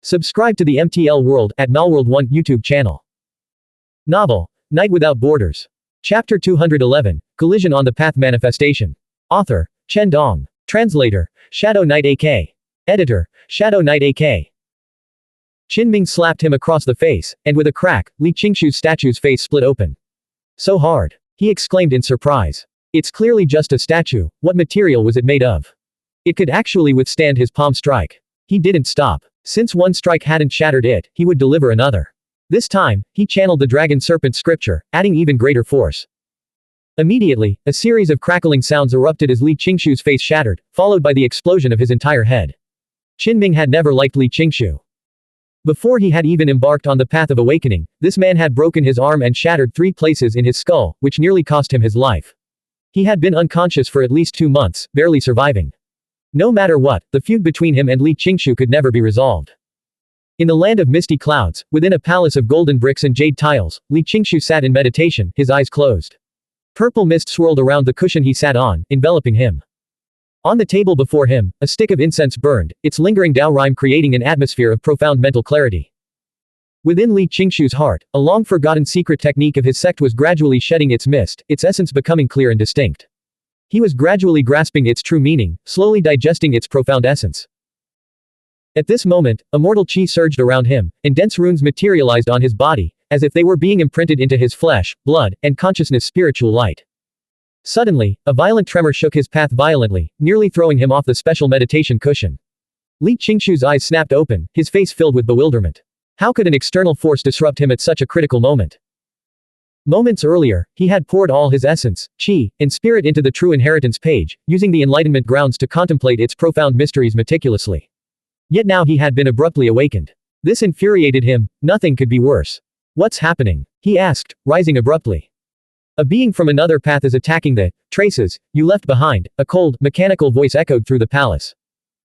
Subscribe to the MTL World at Malworld 1 YouTube channel. Novel, Night Without Borders. Chapter 211, Collision on the Path Manifestation. Author, Chen Dong. Translator, Shadow Knight AK. Editor, Shadow Knight AK. Qinming slapped him across the face, and with a crack, Li Qingshu's statue's face split open. So hard, he exclaimed in surprise. It's clearly just a statue, what material was it made of? It could actually withstand his palm strike. He didn't stop. Since one strike hadn't shattered it, he would deliver another. This time, he channeled the dragon serpent scripture, adding even greater force. Immediately, a series of crackling sounds erupted as Li Qingshu's face shattered, followed by the explosion of his entire head. Qinming had never liked Li Qingshu. Before he had even embarked on the path of awakening, this man had broken his arm and shattered 3 places in his skull, which nearly cost him his life. He had been unconscious for at least 2 months, barely surviving. No matter what, the feud between him and Li Qingshu could never be resolved. In the land of misty clouds, within a palace of golden bricks and jade tiles, Li Qingshu sat in meditation, his eyes closed. Purple mist swirled around the cushion he sat on, enveloping him. On the table before him, a stick of incense burned, its lingering Dao rhyme creating an atmosphere of profound mental clarity. Within Li Qingshu's heart, a long-forgotten secret technique of his sect was gradually shedding its mist, its essence becoming clear and distinct. He was gradually grasping its true meaning, slowly digesting its profound essence. At this moment, immortal qi surged around him, and dense runes materialized on his body, as if they were being imprinted into his flesh, blood, and consciousness spiritual light. Suddenly, a violent tremor shook his path violently, nearly throwing him off the special meditation cushion. Li Qingshu's eyes snapped open, his face filled with bewilderment. How could an external force disrupt him at such a critical moment? Moments earlier, he had poured all his essence, qi, and spirit into the true inheritance page, using the enlightenment grounds to contemplate its profound mysteries meticulously. Yet now he had been abruptly awakened. This infuriated him, nothing could be worse. What's happening? He asked, rising abruptly. A being from another path is attacking the traces you left behind, a cold, mechanical voice echoed through the palace.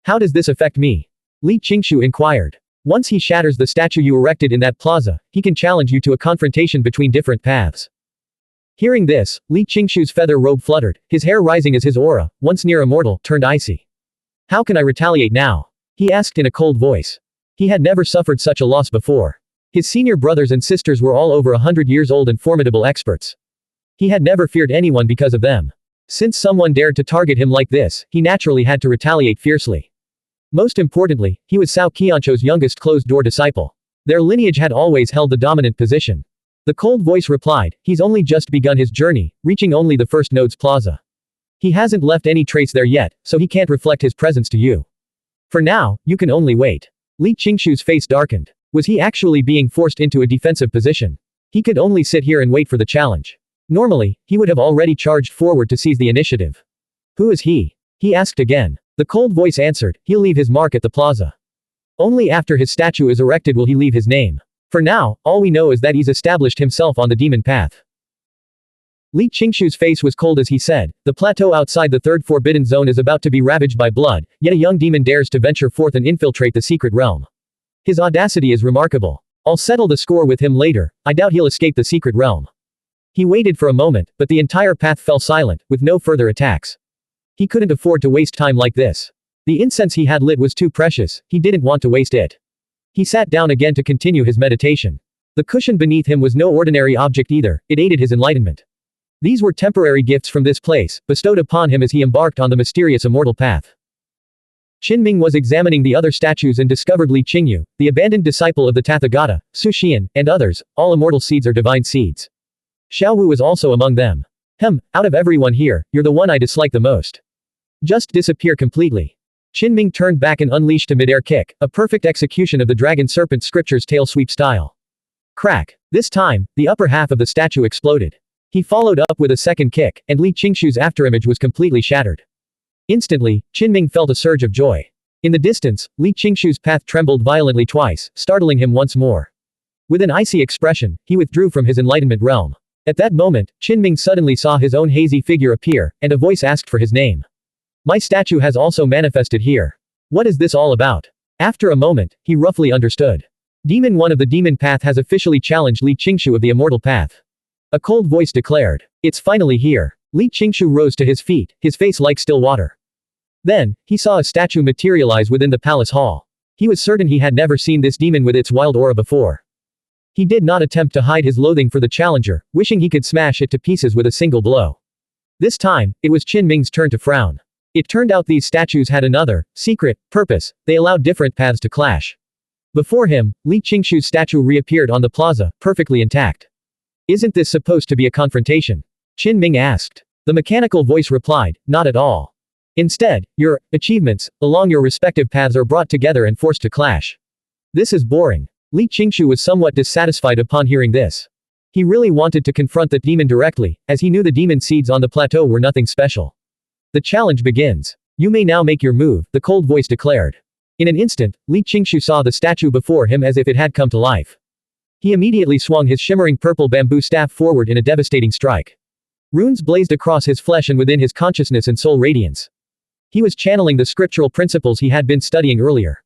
How does this affect me? Li Qingshu inquired. Once he shatters the statue you erected in that plaza, he can challenge you to a confrontation between different paths. Hearing this, Li Qingshu's feather robe fluttered, his hair rising as his aura, once near immortal, turned icy. How can I retaliate now? He asked in a cold voice. He had never suffered such a loss before. His senior brothers and sisters were all over 100 years old and formidable experts. He had never feared anyone because of them. Since someone dared to target him like this, he naturally had to retaliate fiercely. Most importantly, he was Cao Qianzhou's youngest closed-door disciple. Their lineage had always held the dominant position. The cold voice replied, he's only just begun his journey, reaching only the first node's plaza. He hasn't left any trace there yet, so he can't reflect his presence to you. For now, you can only wait. Li Qingshu's face darkened. Was he actually being forced into a defensive position? He could only sit here and wait for the challenge. Normally, he would have already charged forward to seize the initiative. Who is he? He asked again. The cold voice answered, he'll leave his mark at the plaza. Only after his statue is erected will he leave his name. For now, all we know is that he's established himself on the demon path. Li Qingshu's face was cold as he said, the plateau outside the third forbidden zone is about to be ravaged by blood, yet a young demon dares to venture forth and infiltrate the secret realm. His audacity is remarkable. I'll settle the score with him later, I doubt he'll escape the secret realm. He waited for a moment, but the entire path fell silent, with no further attacks. He couldn't afford to waste time like this. The incense he had lit was too precious, he didn't want to waste it. He sat down again to continue his meditation. The cushion beneath him was no ordinary object either, it aided his enlightenment. These were temporary gifts from this place, bestowed upon him as he embarked on the mysterious immortal path. Qinming was examining the other statues and discovered Li Qingyu, the abandoned disciple of the Tathagata, Su Xian, and others. All immortal seeds are divine seeds. Xiaowu was also among them. Out of everyone here, you're the one I dislike the most. Just disappear completely. Qinming turned back and unleashed a mid-air kick, a perfect execution of the dragon serpent scripture's tail sweep style. Crack. This time, the upper half of the statue exploded. He followed up with a second kick, and Li Qingshu's afterimage was completely shattered. Instantly, Qinming felt a surge of joy. In the distance, Li Qingshu's path trembled violently twice, startling him once more. With an icy expression, he withdrew from his enlightenment realm. At that moment, Qinming suddenly saw his own hazy figure appear, and a voice asked for his name. My statue has also manifested here. What is this all about? After a moment, he roughly understood. Demon 1 of the demon path has officially challenged Li Qingshu of the immortal path. A cold voice declared. It's finally here. Li Qingshu rose to his feet, his face like still water. Then, he saw a statue materialize within the palace hall. He was certain he had never seen this demon with its wild aura before. He did not attempt to hide his loathing for the challenger, wishing he could smash it to pieces with a single blow. This time, it was Qin Ming's turn to frown. It turned out these statues had another, secret, purpose. They allowed different paths to clash. Before him, Li Qingshu's statue reappeared on the plaza, perfectly intact. Isn't this supposed to be a confrontation? Qin Ming asked. The mechanical voice replied, not at all. Instead, your achievements along your respective paths are brought together and forced to clash. This is boring. Li Qingshu was somewhat dissatisfied upon hearing this. He really wanted to confront the demon directly, as he knew the demon seeds on the plateau were nothing special. The challenge begins. You may now make your move, the cold voice declared. In an instant, Li Qingshu saw the statue before him as if it had come to life. He immediately swung his shimmering purple bamboo staff forward in a devastating strike. Runes blazed across his flesh and within his consciousness and soul radiance. He was channeling the scriptural principles he had been studying earlier.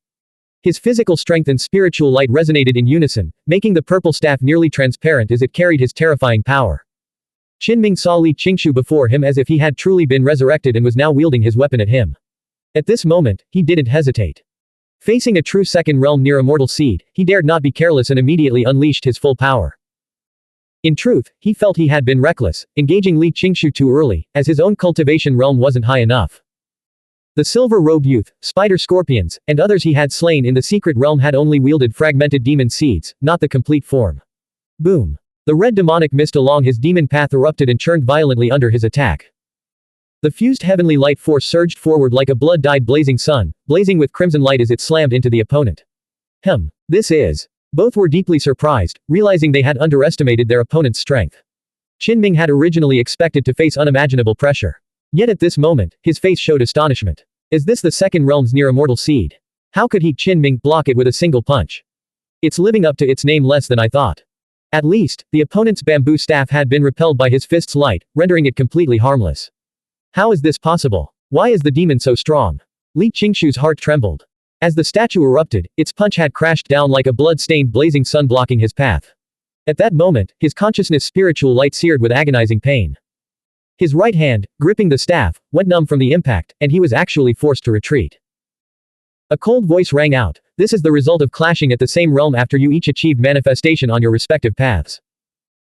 His physical strength and spiritual light resonated in unison, making the purple staff nearly transparent as it carried his terrifying power. Qin Ming saw Li Qingshu before him as if he had truly been resurrected and was now wielding his weapon at him. At this moment, he didn't hesitate. Facing a true second realm near immortal seed, he dared not be careless and immediately unleashed his full power. In truth, he felt he had been reckless, engaging Li Qingshu too early, as his own cultivation realm wasn't high enough. The silver-robed youth, spider scorpions, and others he had slain in the secret realm had only wielded fragmented demon seeds, not the complete form. Boom. The red demonic mist along his demon path erupted and churned violently under his attack. The fused heavenly light force surged forward like a blood-dyed blazing sun, blazing with crimson light as it slammed into the opponent. This is. Both were deeply surprised, realizing they had underestimated their opponent's strength. Qin Ming had originally expected to face unimaginable pressure. Yet at this moment, his face showed astonishment. Is this the second realm's near immortal seed? How could he, Qin Ming, block it with a single punch? It's living up to its name less than I thought. At least, the opponent's bamboo staff had been repelled by his fist's light, rendering it completely harmless. How is this possible? Why is the demon so strong? Li Qingshu's heart trembled. As the statue erupted, its punch had crashed down like a blood-stained blazing sun blocking his path. At that moment, his consciousness' spiritual light seared with agonizing pain. His right hand, gripping the staff, went numb from the impact, and he was actually forced to retreat. A cold voice rang out. This is the result of clashing at the same realm after you each achieved manifestation on your respective paths.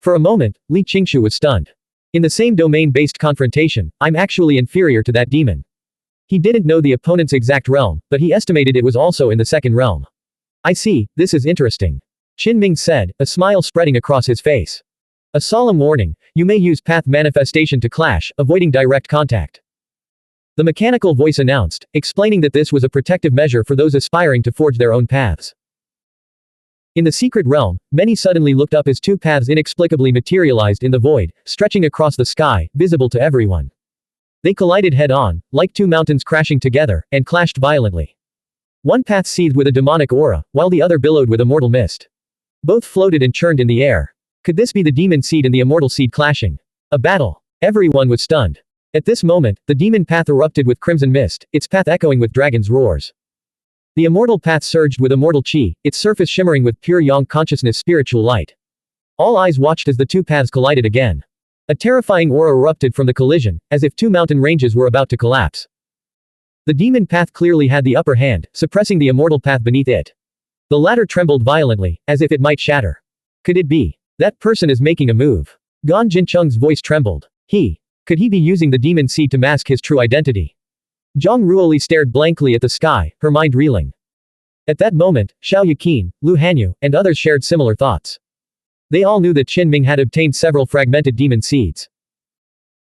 For a moment, Li Qingshu was stunned. In the same domain-based confrontation, I'm actually inferior to that demon. He didn't know the opponent's exact realm, but he estimated it was also in the second realm. I see, this is interesting. Qin Ming said, a smile spreading across his face. A solemn warning, you may use path manifestation to clash, avoiding direct contact. The mechanical voice announced, explaining that this was a protective measure for those aspiring to forge their own paths. In the secret realm, many suddenly looked up as two paths inexplicably materialized in the void, stretching across the sky, visible to everyone. They collided head-on, like two mountains crashing together, and clashed violently. One path seethed with a demonic aura, while the other billowed with immortal mist. Both floated and churned in the air. Could this be the demon seed and the immortal seed clashing? A battle. Everyone was stunned. At this moment, the demon path erupted with crimson mist, its path echoing with dragon's roars. The immortal path surged with immortal chi, its surface shimmering with pure yang consciousness spiritual light. All eyes watched as the two paths collided again. A terrifying aura erupted from the collision, as if two mountain ranges were about to collapse. The demon path clearly had the upper hand, suppressing the immortal path beneath it. The latter trembled violently, as if it might shatter. Could it be? That person is making a move. Gan Jincheng's voice trembled. Could he be using the demon seed to mask his true identity? Zhang Ruoli stared blankly at the sky, her mind reeling. At that moment, Xiao Yuqin, Lu Hanyu, and others shared similar thoughts. They all knew that Qin Ming had obtained several fragmented demon seeds.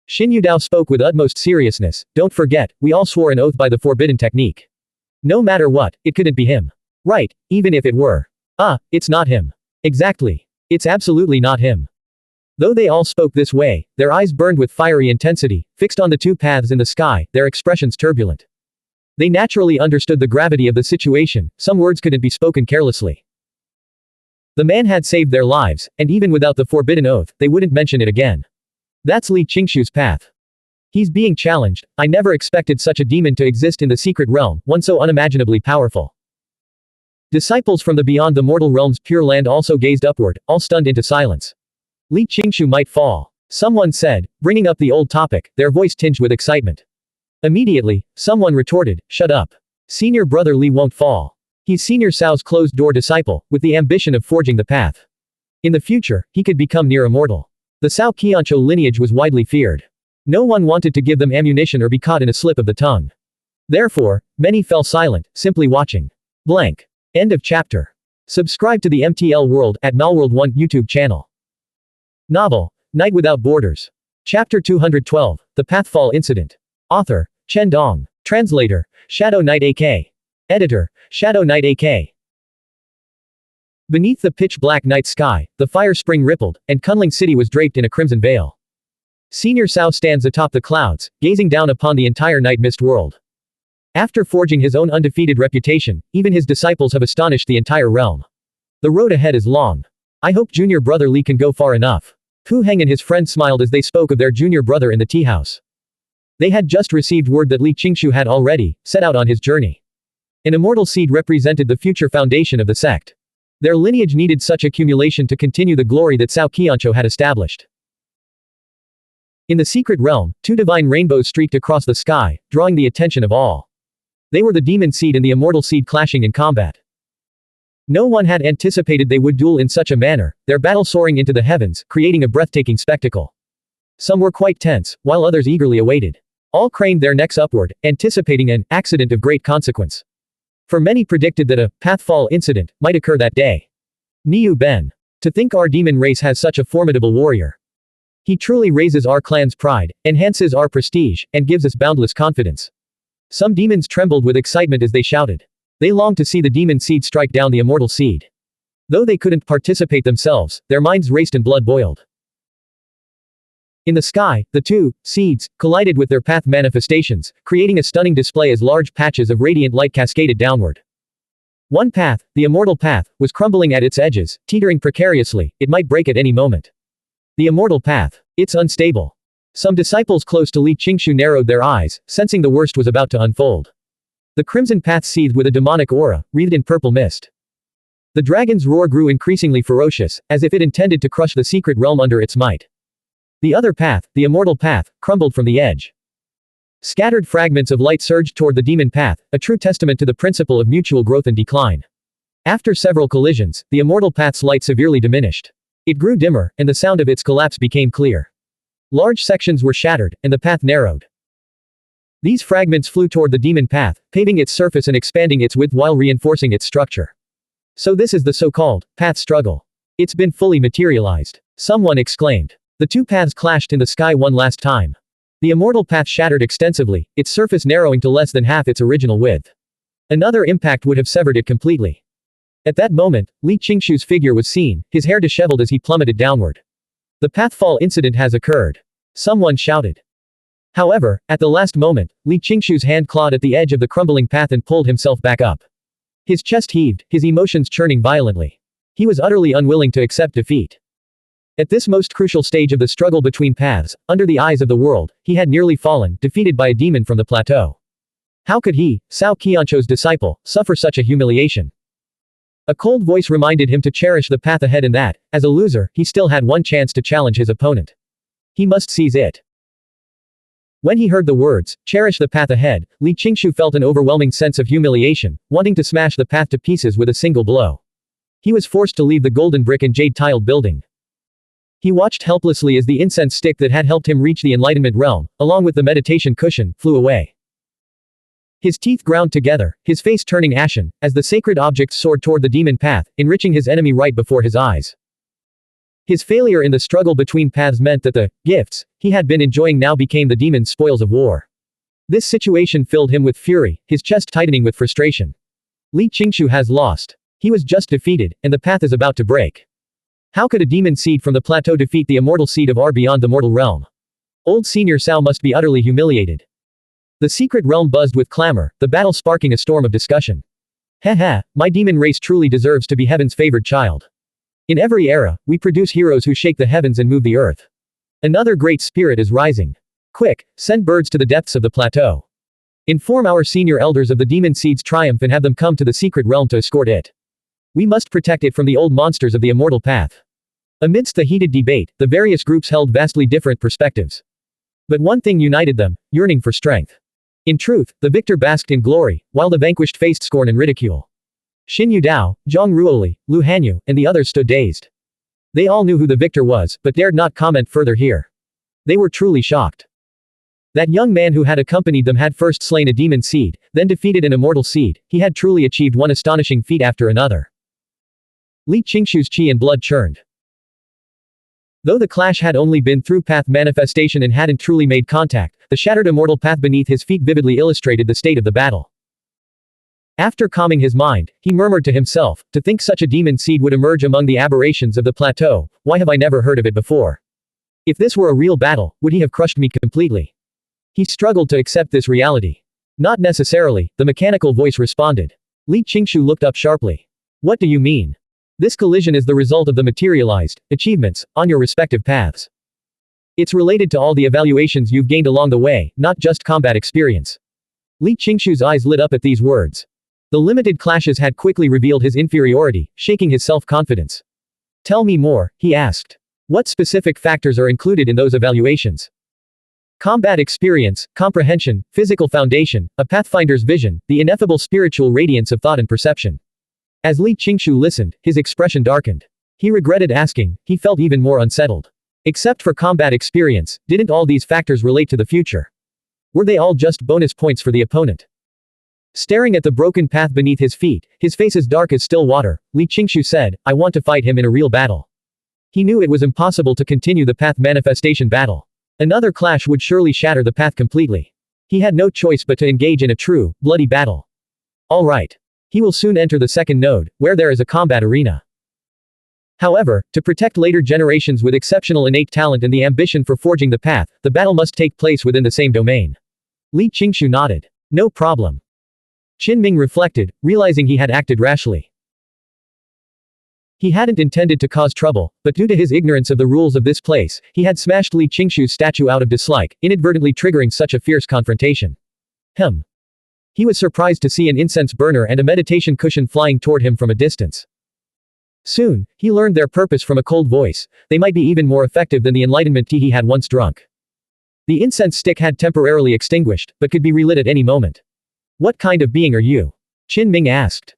Xin Yudao spoke with utmost seriousness, don't forget, we all swore an oath by the forbidden technique. No matter what, it couldn't be him. Right, even if it were. It's not him. Exactly. It's absolutely not him. Though they all spoke this way, their eyes burned with fiery intensity, fixed on the two paths in the sky, their expressions turbulent. They naturally understood the gravity of the situation, some words couldn't be spoken carelessly. The man had saved their lives, and even without the forbidden oath, they wouldn't mention it again. That's Li Qingshu's path. He's being challenged. I never expected such a demon to exist in the secret realm, one so unimaginably powerful. Disciples from the beyond the mortal realm's pure land also gazed upward, all stunned into silence. Li Qingshu might fall. Someone said, bringing up the old topic, their voice tinged with excitement. Immediately, someone retorted, shut up. Senior brother Li won't fall. He's Senior Cao's closed-door disciple, with the ambition of forging the path. In the future, he could become near immortal. The Cao Qianzhou lineage was widely feared. No one wanted to give them ammunition or be caught in a slip of the tongue. Therefore, many fell silent, simply watching. Blank. End of chapter. Subscribe to the MTL World at Malworld 1 YouTube channel. Novel, Night Without Borders. Chapter 212, The Pathfall Incident. Author, Chen Dong. Translator, Shadow Knight AK. Editor, Shadow Knight AK. Beneath the pitch-black night sky, the fire spring rippled, and Kunling City was draped in a crimson veil. Senior Cao stands atop the clouds, gazing down upon the entire night mist world. After forging his own undefeated reputation, even his disciples have astonished the entire realm. The road ahead is long. I hope junior brother Li can go far enough. Pu Heng and his friend smiled as they spoke of their junior brother in the tea house. They had just received word that Li Qingshu had already set out on his journey. An immortal seed represented the future foundation of the sect. Their lineage needed such accumulation to continue the glory that Cao Qianzhou had established. In the secret realm, two divine rainbows streaked across the sky, drawing the attention of all. They were the demon seed and the immortal seed clashing in combat. No one had anticipated they would duel in such a manner, their battle soaring into the heavens, creating a breathtaking spectacle. Some were quite tense, while others eagerly awaited. All craned their necks upward, anticipating an accident of great consequence. For many predicted that a pathfall incident might occur that day. Niu Ben. To think our demon race has such a formidable warrior. He truly raises our clan's pride, enhances our prestige, and gives us boundless confidence. Some demons trembled with excitement as they shouted. They longed to see the demon seed strike down the immortal seed. Though they couldn't participate themselves, their minds raced and blood boiled. In the sky, the two seeds collided with their path manifestations, creating a stunning display as large patches of radiant light cascaded downward. One path, the immortal path, was crumbling at its edges, teetering precariously, it might break at any moment. The immortal path. It's unstable. Some disciples close to Li Qingshu narrowed their eyes, sensing the worst was about to unfold. The crimson path seethed with a demonic aura, wreathed in purple mist. The dragon's roar grew increasingly ferocious, as if it intended to crush the secret realm under its might. The other path, the immortal path, crumbled from the edge. Scattered fragments of light surged toward the demon path, a true testament to the principle of mutual growth and decline. After several collisions, the immortal path's light severely diminished. It grew dimmer, and the sound of its collapse became clear. Large sections were shattered, and the path narrowed. These fragments flew toward the demon path, paving its surface and expanding its width while reinforcing its structure. So this is the so-called path struggle. It's been fully materialized. Someone exclaimed. The two paths clashed in the sky one last time. The immortal path shattered extensively, its surface narrowing to less than half its original width. Another impact would have severed it completely. At that moment, Li Qingshu's figure was seen, his hair disheveled as he plummeted downward. The pathfall incident has occurred. Someone shouted. However, at the last moment, Li Qingshu's hand clawed at the edge of the crumbling path and pulled himself back up. His chest heaved, his emotions churning violently. He was utterly unwilling to accept defeat. At this most crucial stage of the struggle between paths, under the eyes of the world, he had nearly fallen, defeated by a demon from the plateau. How could he, Cao Qianzhou's disciple, suffer such a humiliation? A cold voice reminded him to cherish the path ahead and that, as a loser, he still had one chance to challenge his opponent. He must seize it. When he heard the words, cherish the path ahead, Li Qingshu felt an overwhelming sense of humiliation, wanting to smash the path to pieces with a single blow. He was forced to leave the golden brick and jade-tiled building. He watched helplessly as the incense stick that had helped him reach the enlightenment realm, along with the meditation cushion, flew away. His teeth ground together, his face turning ashen, as the sacred objects soared toward the demon path, enriching his enemy right before his eyes. His failure in the struggle between paths meant that the gifts he had been enjoying now became the demon's spoils of war. This situation filled him with fury, his chest tightening with frustration. Li Qingshu has lost. He was just defeated, and the path is about to break. How could a demon seed from the plateau defeat the immortal seed of R beyond the mortal realm? Old Senior Cao must be utterly humiliated. The secret realm buzzed with clamor, the battle sparking a storm of discussion. Heh, my demon race truly deserves to be heaven's favored child. In every era, we produce heroes who shake the heavens and move the earth. Another great spirit is rising. Quick, send birds to the depths of the plateau. Inform our senior elders of the demon seed's triumph and have them come to the secret realm to escort it. We must protect it from the old monsters of the immortal path. Amidst the heated debate, the various groups held vastly different perspectives. But one thing united them, yearning for strength. In truth, the victor basked in glory, while the vanquished faced scorn and ridicule. Xin Yudao, Zhang Ruoli, Lu Hanyu, and the others stood dazed. They all knew who the victor was, but dared not comment further here. They were truly shocked. That young man who had accompanied them had first slain a demon seed, then defeated an immortal seed. He had truly achieved one astonishing feat after another. Li Qingshu's qi and blood churned. Though the clash had only been through path manifestation and hadn't truly made contact, the shattered immortal path beneath his feet vividly illustrated the state of the battle. After calming his mind, he murmured to himself, to think such a demon seed would emerge among the aberrations of the plateau, why have I never heard of it before? If this were a real battle, would he have crushed me completely? He struggled to accept this reality. Not necessarily, the mechanical voice responded. Li Qingshu looked up sharply. What do you mean? This collision is the result of the materialized achievements on your respective paths. It's related to all the evaluations you've gained along the way, not just combat experience. Li Qingshu's eyes lit up at these words. The limited clashes had quickly revealed his inferiority, shaking his self-confidence. Tell me more, he asked. What specific factors are included in those evaluations? Combat experience, comprehension, physical foundation, a pathfinder's vision, the ineffable spiritual radiance of thought and perception. As Li Qingshu listened, his expression darkened. He regretted asking, he felt even more unsettled. Except for combat experience, didn't all these factors relate to the future? Were they all just bonus points for the opponent? Staring at the broken path beneath his feet, his face as dark as still water, Li Qingshu said, I want to fight him in a real battle. He knew it was impossible to continue the path manifestation battle. Another clash would surely shatter the path completely. He had no choice but to engage in a true, bloody battle. All right. He will soon enter the second node, where there is a combat arena. However, to protect later generations with exceptional innate talent and the ambition for forging the path, the battle must take place within the same domain. Li Qingshu nodded. No problem. Qin Ming reflected, realizing he had acted rashly. He hadn't intended to cause trouble, but due to his ignorance of the rules of this place, he had smashed Li Qingshu's statue out of dislike, inadvertently triggering such a fierce confrontation. He was surprised to see an incense burner and a meditation cushion flying toward him from a distance. Soon, he learned their purpose from a cold voice. They might be even more effective than the enlightenment tea he had once drunk. The incense stick had temporarily extinguished, but could be relit at any moment. What kind of being are you? Qin Ming asked.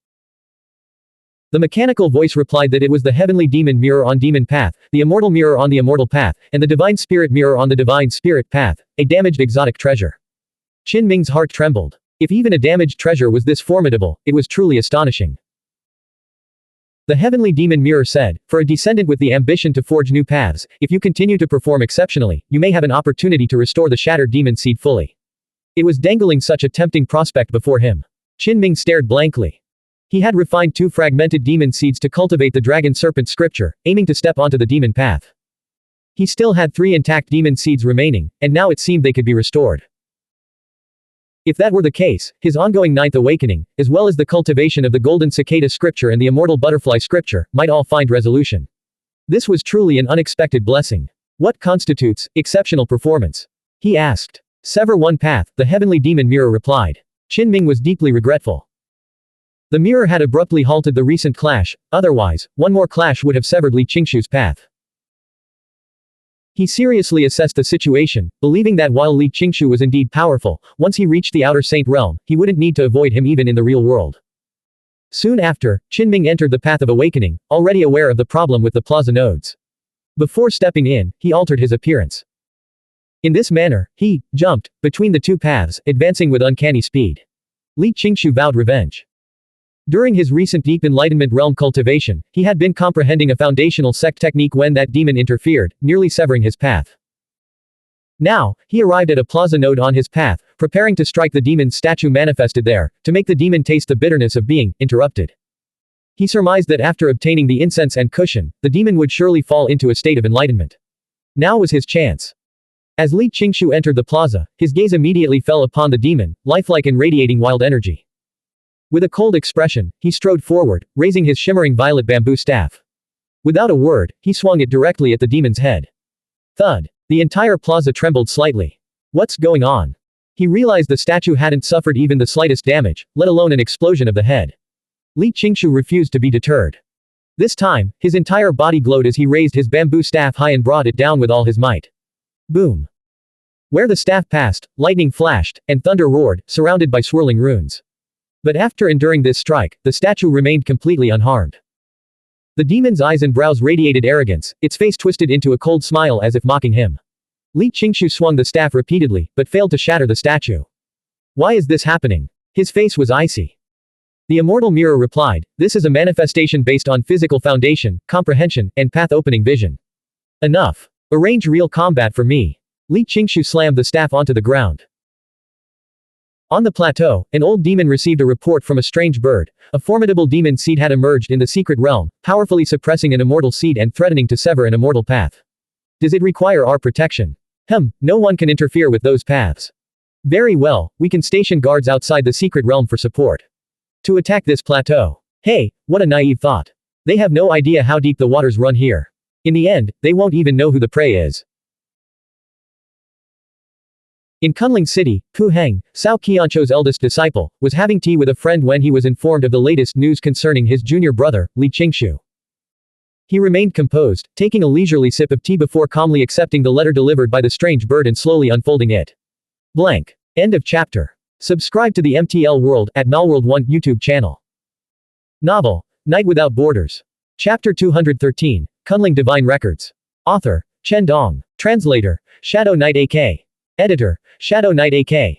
The mechanical voice replied that it was the heavenly demon mirror on demon path, the immortal mirror on the immortal path, and the divine spirit mirror on the divine spirit path, a damaged exotic treasure. Qin Ming's heart trembled. If even a damaged treasure was this formidable, it was truly astonishing. The heavenly demon mirror said, for a descendant with the ambition to forge new paths, if you continue to perform exceptionally, you may have an opportunity to restore the shattered demon seed fully. It was dangling such a tempting prospect before him. Qin Ming stared blankly. He had refined 2 fragmented demon seeds to cultivate the dragon serpent scripture, aiming to step onto the demon path. He still had 3 intact demon seeds remaining, and now it seemed they could be restored. If that were the case, his ongoing 9th awakening, as well as the cultivation of the golden cicada scripture and the immortal butterfly scripture, might all find resolution. This was truly an unexpected blessing. What constitutes exceptional performance? He asked. Sever one path, the heavenly demon mirror replied. Qin Ming was deeply regretful. The mirror had abruptly halted the recent clash, otherwise, one more clash would have severed Li Qingshu's path. He seriously assessed the situation, believing that while Li Qingshu was indeed powerful, once he reached the outer saint realm, he wouldn't need to avoid him even in the real world. Soon after, Qin Ming entered the path of awakening, already aware of the problem with the plaza nodes. Before stepping in, he altered his appearance. In this manner, he jumped between the 2 paths, advancing with uncanny speed. Li Qingshu vowed revenge. During his recent deep enlightenment realm cultivation, he had been comprehending a foundational sect technique when that demon interfered, nearly severing his path. Now, he arrived at a plaza node on his path, preparing to strike the demon's statue manifested there, to make the demon taste the bitterness of being interrupted. He surmised that after obtaining the incense and cushion, the demon would surely fall into a state of enlightenment. Now was his chance. As Li Qingshu entered the plaza, his gaze immediately fell upon the demon, lifelike and radiating wild energy. With a cold expression, he strode forward, raising his shimmering violet bamboo staff. Without a word, he swung it directly at the demon's head. Thud. The entire plaza trembled slightly. What's going on? He realized the statue hadn't suffered even the slightest damage, let alone an explosion of the head. Li Qingshu refused to be deterred. This time, his entire body glowed as he raised his bamboo staff high and brought it down with all his might. Boom. Where the staff passed, lightning flashed, and thunder roared, surrounded by swirling runes. But after enduring this strike, the statue remained completely unharmed. The demon's eyes and brows radiated arrogance, its face twisted into a cold smile as if mocking him. Li Qingshu swung the staff repeatedly, but failed to shatter the statue. Why is this happening? His face was icy. The immortal mirror replied, this is a manifestation based on physical foundation, comprehension, and path-opening vision. Enough. Arrange real combat for me. Li Qingshu slammed the staff onto the ground. On the plateau, an old demon received a report from a strange bird. A formidable demon seed had emerged in the secret realm, powerfully suppressing an immortal seed and threatening to sever an immortal path. Does it require our protection? No one can interfere with those paths. Very well, we can station guards outside the secret realm for support. To attack this plateau. Hey, what a naive thought. They have no idea how deep the waters run here. In the end, they won't even know who the prey is. In Kunling City, Pu Heng, Cao Qianzhou's eldest disciple, was having tea with a friend when he was informed of the latest news concerning his junior brother, Li Qingshu. He remained composed, taking a leisurely sip of tea before calmly accepting the letter delivered by the strange bird and slowly unfolding it. Blank. End of chapter. Subscribe to the MTL World at Malworld 1 YouTube channel. Novel, Night Without Borders. Chapter 213, Kunling Divine Records. Author, Chen Dong. Translator, Shadow Knight AK. Editor, Shadow Knight AK.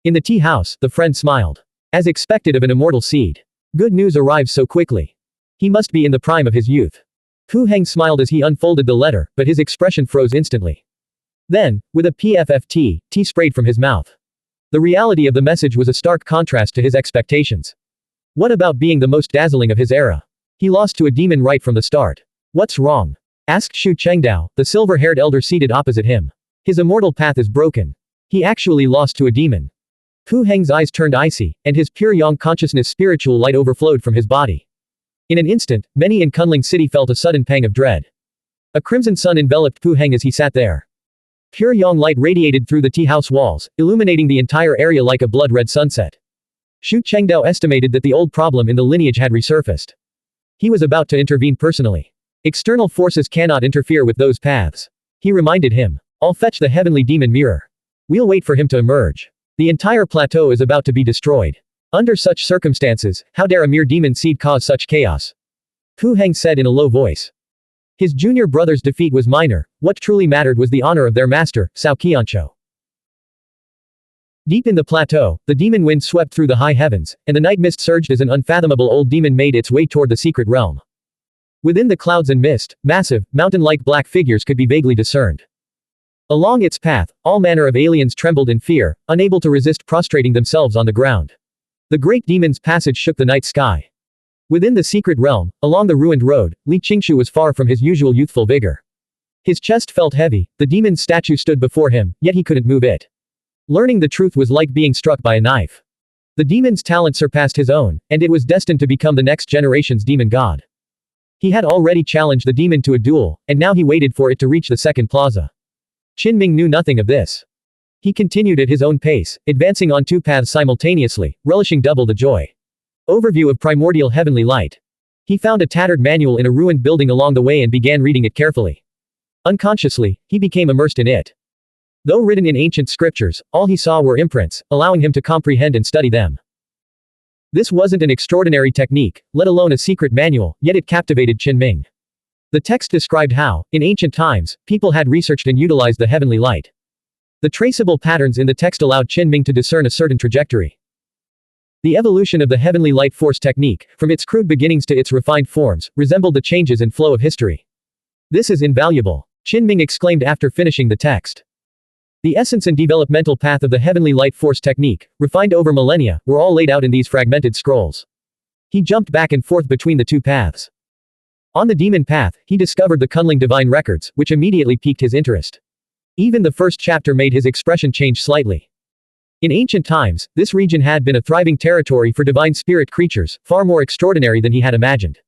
In the tea house, the friend smiled. As expected of an immortal seed. Good news arrives so quickly. He must be in the prime of his youth. Pu Heng smiled as he unfolded the letter, but his expression froze instantly. Then, with a PFFT, tea sprayed from his mouth. The reality of the message was a stark contrast to his expectations. What about being the most dazzling of his era? He lost to a demon right from the start. What's wrong? Asked Xu Chengdao, the silver-haired elder seated opposite him. His immortal path is broken. He actually lost to a demon. Pu Heng's eyes turned icy, and his pure yang consciousness spiritual light overflowed from his body. In an instant, many in Kunling City felt a sudden pang of dread. A crimson sun enveloped Pu Heng as he sat there. Pure yang light radiated through the tea house walls, illuminating the entire area like a blood-red sunset. Xu Chengdao estimated that the old problem in the lineage had resurfaced. He was about to intervene personally. External forces cannot interfere with those paths. He reminded him. I'll fetch the heavenly demon mirror. We'll wait for him to emerge. The entire plateau is about to be destroyed. Under such circumstances, how dare a mere demon seed cause such chaos? Pu Heng said in a low voice. His junior brother's defeat was minor, what truly mattered was the honor of their master, Cao Qianzhou. Deep in the plateau, the demon wind swept through the high heavens, and the night mist surged as an unfathomable old demon made its way toward the secret realm. Within the clouds and mist, massive, mountain-like black figures could be vaguely discerned. Along its path, all manner of aliens trembled in fear, unable to resist prostrating themselves on the ground. The great demon's passage shook the night sky. Within the secret realm, along the ruined road, Li Qingshu was far from his usual youthful vigor. His chest felt heavy, the demon's statue stood before him, yet he couldn't move it. Learning the truth was like being struck by a knife. The demon's talent surpassed his own, and it was destined to become the next generation's demon god. He had already challenged the demon to a duel, and now he waited for it to reach the second plaza. Qin knew nothing of this. He continued at his own pace, advancing on two paths simultaneously, relishing double the joy. Overview of Primordial Heavenly Light. He found a tattered manual in a ruined building along the way and began reading it carefully. Unconsciously, he became immersed in it. Though written in ancient scriptures, all he saw were imprints, allowing him to comprehend and study them. This wasn't an extraordinary technique, let alone a secret manual, yet it captivated Qin. The text described how, in ancient times, people had researched and utilized the heavenly light. The traceable patterns in the text allowed Qin to discern a certain trajectory. The evolution of the heavenly light force technique, from its crude beginnings to its refined forms, resembled the changes and flow of history. This is invaluable, Qin exclaimed after finishing the text. The essence and developmental path of the heavenly light force technique, refined over millennia, were all laid out in these fragmented scrolls. He jumped back and forth between the two paths. On the demon path, he discovered the Kunling Divine Records, which immediately piqued his interest. Even the first chapter made his expression change slightly. In ancient times, this region had been a thriving territory for divine spirit creatures, far more extraordinary than he had imagined.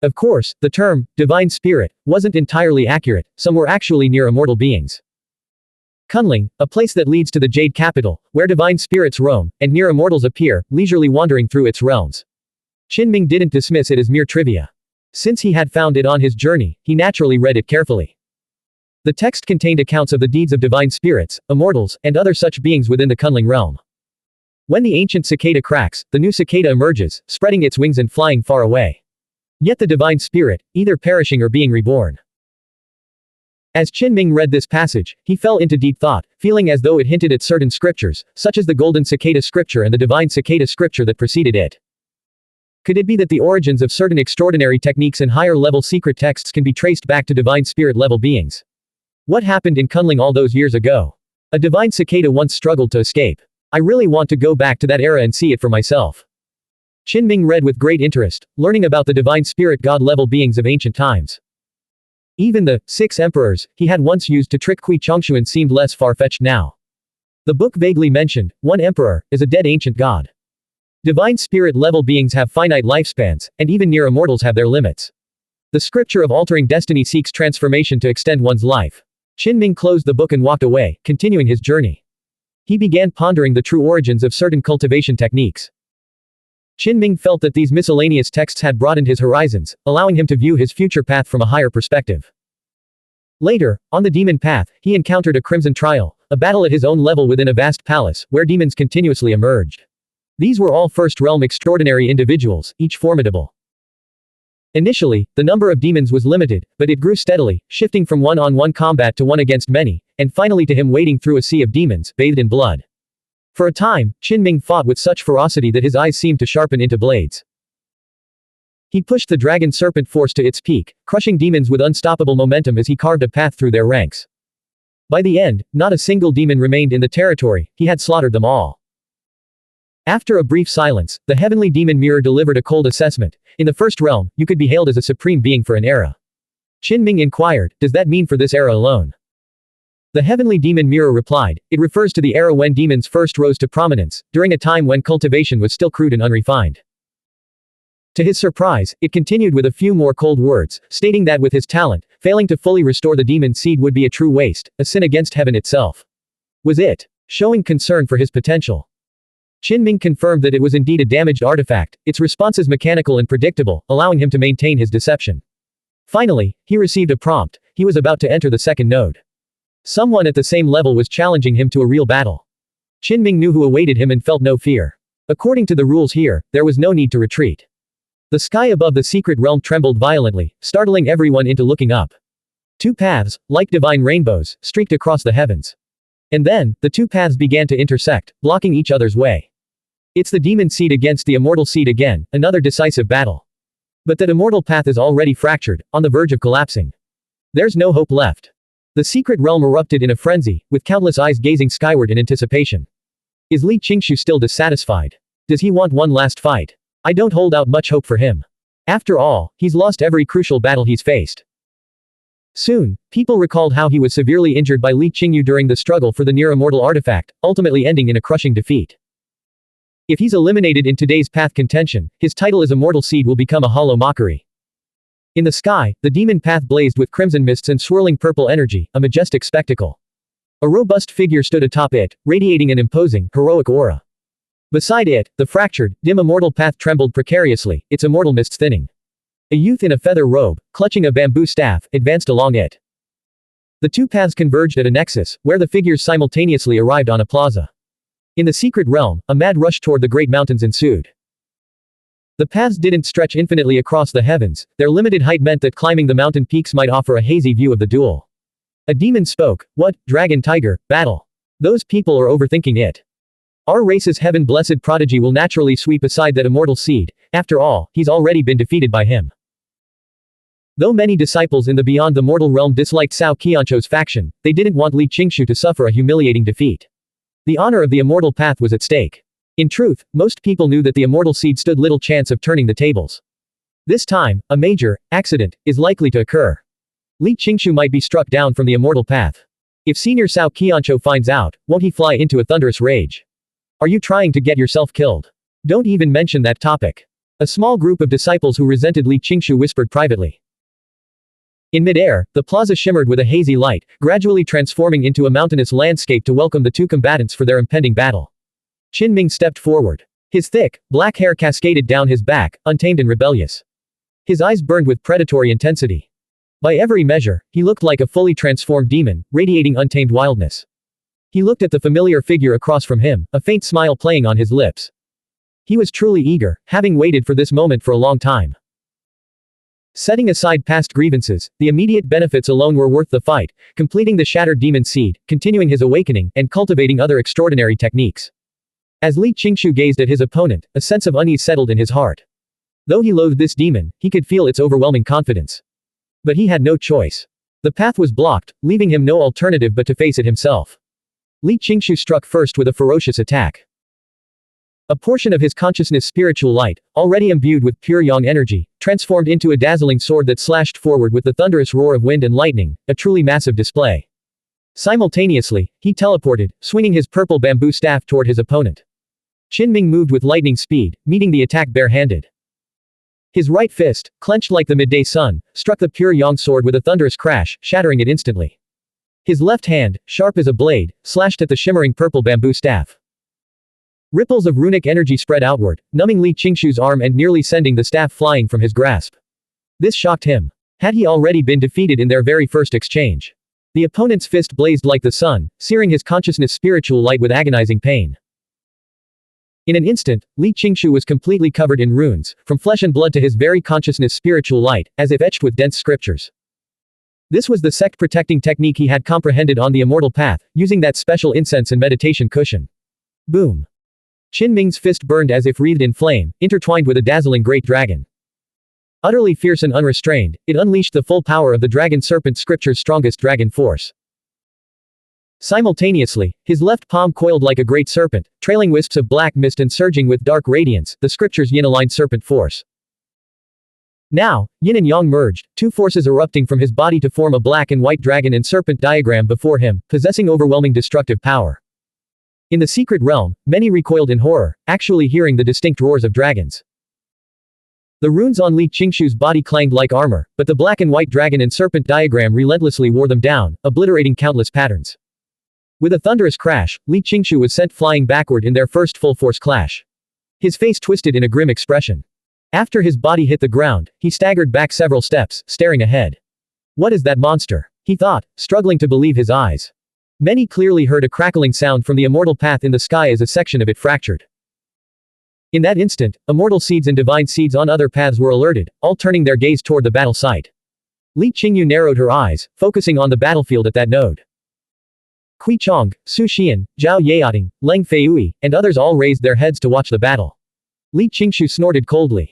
Of course, the term, divine spirit, wasn't entirely accurate, some were actually near immortal beings. Kunling, a place that leads to the Jade Capital, where divine spirits roam, and near immortals appear, leisurely wandering through its realms. Qin didn't dismiss it as mere trivia. Since he had found it on his journey, he naturally read it carefully. The text contained accounts of the deeds of divine spirits, immortals, and other such beings within the Kunling realm. When the ancient cicada cracks, the new cicada emerges, spreading its wings and flying far away. Yet the divine spirit, either perishing or being reborn. As Qinming read this passage, he fell into deep thought, feeling as though it hinted at certain scriptures, such as the golden cicada scripture and the divine cicada scripture that preceded it. Could it be that the origins of certain extraordinary techniques and higher-level secret texts can be traced back to divine spirit-level beings? What happened in Kunling all those years ago? A divine cicada once struggled to escape. I really want to go back to that era and see it for myself. Qinming read with great interest, learning about the divine spirit god-level beings of ancient times. Even the 6 emperors he had once used to trick Xuanhuan seemed less far-fetched now. The book vaguely mentioned, one emperor is a dead ancient god. Divine spirit-level beings have finite lifespans, and even near immortals have their limits. The scripture of altering destiny seeks transformation to extend one's life. Qinming closed the book and walked away, continuing his journey. He began pondering the true origins of certain cultivation techniques. Qinming felt that these miscellaneous texts had broadened his horizons, allowing him to view his future path from a higher perspective. Later, on the demon path, he encountered a crimson trial, a battle at his own level within a vast palace, where demons continuously emerged. These were all First Realm extraordinary individuals, each formidable. Initially, the number of demons was limited, but it grew steadily, shifting from one-on-one combat to one against many, and finally to him wading through a sea of demons, bathed in blood. For a time, Qinming fought with such ferocity that his eyes seemed to sharpen into blades. He pushed the dragon serpent force to its peak, crushing demons with unstoppable momentum as he carved a path through their ranks. By the end, not a single demon remained in the territory, he had slaughtered them all. After a brief silence, the heavenly demon mirror delivered a cold assessment. In the First Realm, you could be hailed as a supreme being for an era. Qinming inquired, does that mean for this era alone? The heavenly demon mirror replied, it refers to the era when demons first rose to prominence, during a time when cultivation was still crude and unrefined. To his surprise, it continued with a few more cold words, stating that with his talent, failing to fully restore the demon seed would be a true waste, a sin against heaven itself. Was it? Showing concern for his potential. Qinming confirmed that it was indeed a damaged artifact, its responses mechanical and predictable, allowing him to maintain his deception. Finally, he received a prompt. He was about to enter the second node. Someone at the same level was challenging him to a real battle. Qinming knew who awaited him and felt no fear. According to the rules here, there was no need to retreat. The sky above the secret realm trembled violently, startling everyone into looking up. 2 paths, like divine rainbows, streaked across the heavens. And then, the 2 paths began to intersect, blocking each other's way. It's the demon seed against the immortal seed again, another decisive battle. But that immortal path is already fractured, on the verge of collapsing. There's no hope left. The secret realm erupted in a frenzy, with countless eyes gazing skyward in anticipation. Is Li Qingshu still dissatisfied? Does he want one last fight? I don't hold out much hope for him. After all, he's lost every crucial battle he's faced. Soon, people recalled how he was severely injured by Li Qingyu during the struggle for the near-immortal artifact, ultimately ending in a crushing defeat. If he's eliminated in today's path contention, his title as Immortal Seed will become a hollow mockery. In the sky, the demon path blazed with crimson mists and swirling purple energy, a majestic spectacle. A robust figure stood atop it, radiating an imposing, heroic aura. Beside it, the fractured, dim immortal path trembled precariously, its immortal mists thinning. A youth in a feather robe, clutching a bamboo staff, advanced along it. The 2 paths converged at a nexus, where the figures simultaneously arrived on a plaza. In the secret realm, a mad rush toward the great mountains ensued. The paths didn't stretch infinitely across the heavens, their limited height meant that climbing the mountain peaks might offer a hazy view of the duel. A demon spoke, what, dragon tiger, battle. Those people are overthinking it. Our race's heaven-blessed prodigy will naturally sweep aside that immortal seed, after all, he's already been defeated by him. Though many disciples in the beyond the mortal realm disliked Cao Qianzhou's faction, they didn't want Li Qingshu to suffer a humiliating defeat. The honor of the immortal path was at stake. In truth, most people knew that the immortal seed stood little chance of turning the tables. This time, a major accident is likely to occur. Li Qingshu might be struck down from the immortal path. If Senior Cao Qianzhou finds out, won't he fly into a thunderous rage? Are you trying to get yourself killed? Don't even mention that topic. A small group of disciples who resented Li Qingshu whispered privately. In midair, the plaza shimmered with a hazy light, gradually transforming into a mountainous landscape to welcome the 2 combatants for their impending battle. Qinming stepped forward. His thick, black hair cascaded down his back, untamed and rebellious. His eyes burned with predatory intensity. By every measure, he looked like a fully transformed demon, radiating untamed wildness. He looked at the familiar figure across from him, a faint smile playing on his lips. He was truly eager, having waited for this moment for a long time. Setting aside past grievances, the immediate benefits alone were worth the fight, completing the shattered demon seed, continuing his awakening, and cultivating other extraordinary techniques. As Li Qingshu gazed at his opponent, a sense of unease settled in his heart. Though he loathed this demon, he could feel its overwhelming confidence. But he had no choice. The path was blocked, leaving him no alternative but to face it himself. Li Qingshu struck first with a ferocious attack. A portion of his consciousness spiritual light, already imbued with pure yang energy, transformed into a dazzling sword that slashed forward with the thunderous roar of wind and lightning, a truly massive display. Simultaneously, he teleported, swinging his purple bamboo staff toward his opponent. Qin Ming moved with lightning speed, meeting the attack bare-handed. His right fist, clenched like the midday sun, struck the pure yang sword with a thunderous crash, shattering it instantly. His left hand, sharp as a blade, slashed at the shimmering purple bamboo staff. Ripples of runic energy spread outward, numbing Li Qingshu's arm and nearly sending the staff flying from his grasp. This shocked him. Had he already been defeated in their very first exchange? The opponent's fist blazed like the sun, searing his consciousness spiritual light with agonizing pain. In an instant, Li Qingshu was completely covered in runes, from flesh and blood to his very consciousness spiritual light, as if etched with dense scriptures. This was the sect-protecting technique he had comprehended on the immortal path, using that special incense and meditation cushion. Boom! Qin Ming's fist burned as if wreathed in flame, intertwined with a dazzling great dragon. Utterly fierce and unrestrained, it unleashed the full power of the dragon serpent scripture's strongest dragon force. Simultaneously, his left palm coiled like a great serpent, trailing wisps of black mist and surging with dark radiance, the scripture's yin-aligned serpent force. Now, yin and yang merged, two forces erupting from his body to form a black and white dragon and serpent diagram before him, possessing overwhelming destructive power. In the secret realm, many recoiled in horror, actually hearing the distinct roars of dragons. The runes on Li Qingshu's body clanged like armor, but the black and white dragon and serpent diagram relentlessly wore them down, obliterating countless patterns. With a thunderous crash, Li Qingshu was sent flying backward in their first full-force clash. His face twisted in a grim expression. After his body hit the ground, he staggered back several steps, staring ahead. What is that monster? He thought, struggling to believe his eyes. Many clearly heard a crackling sound from the immortal path in the sky as a section of it fractured. In that instant, immortal seeds and divine seeds on other paths were alerted, all turning their gaze toward the battle site. Li Qingyu narrowed her eyes, focusing on the battlefield at that node. Kui Chong, Su Xian, Zhao Yaoting, Leng Feiyui, and others all raised their heads to watch the battle. Li Qingshu snorted coldly.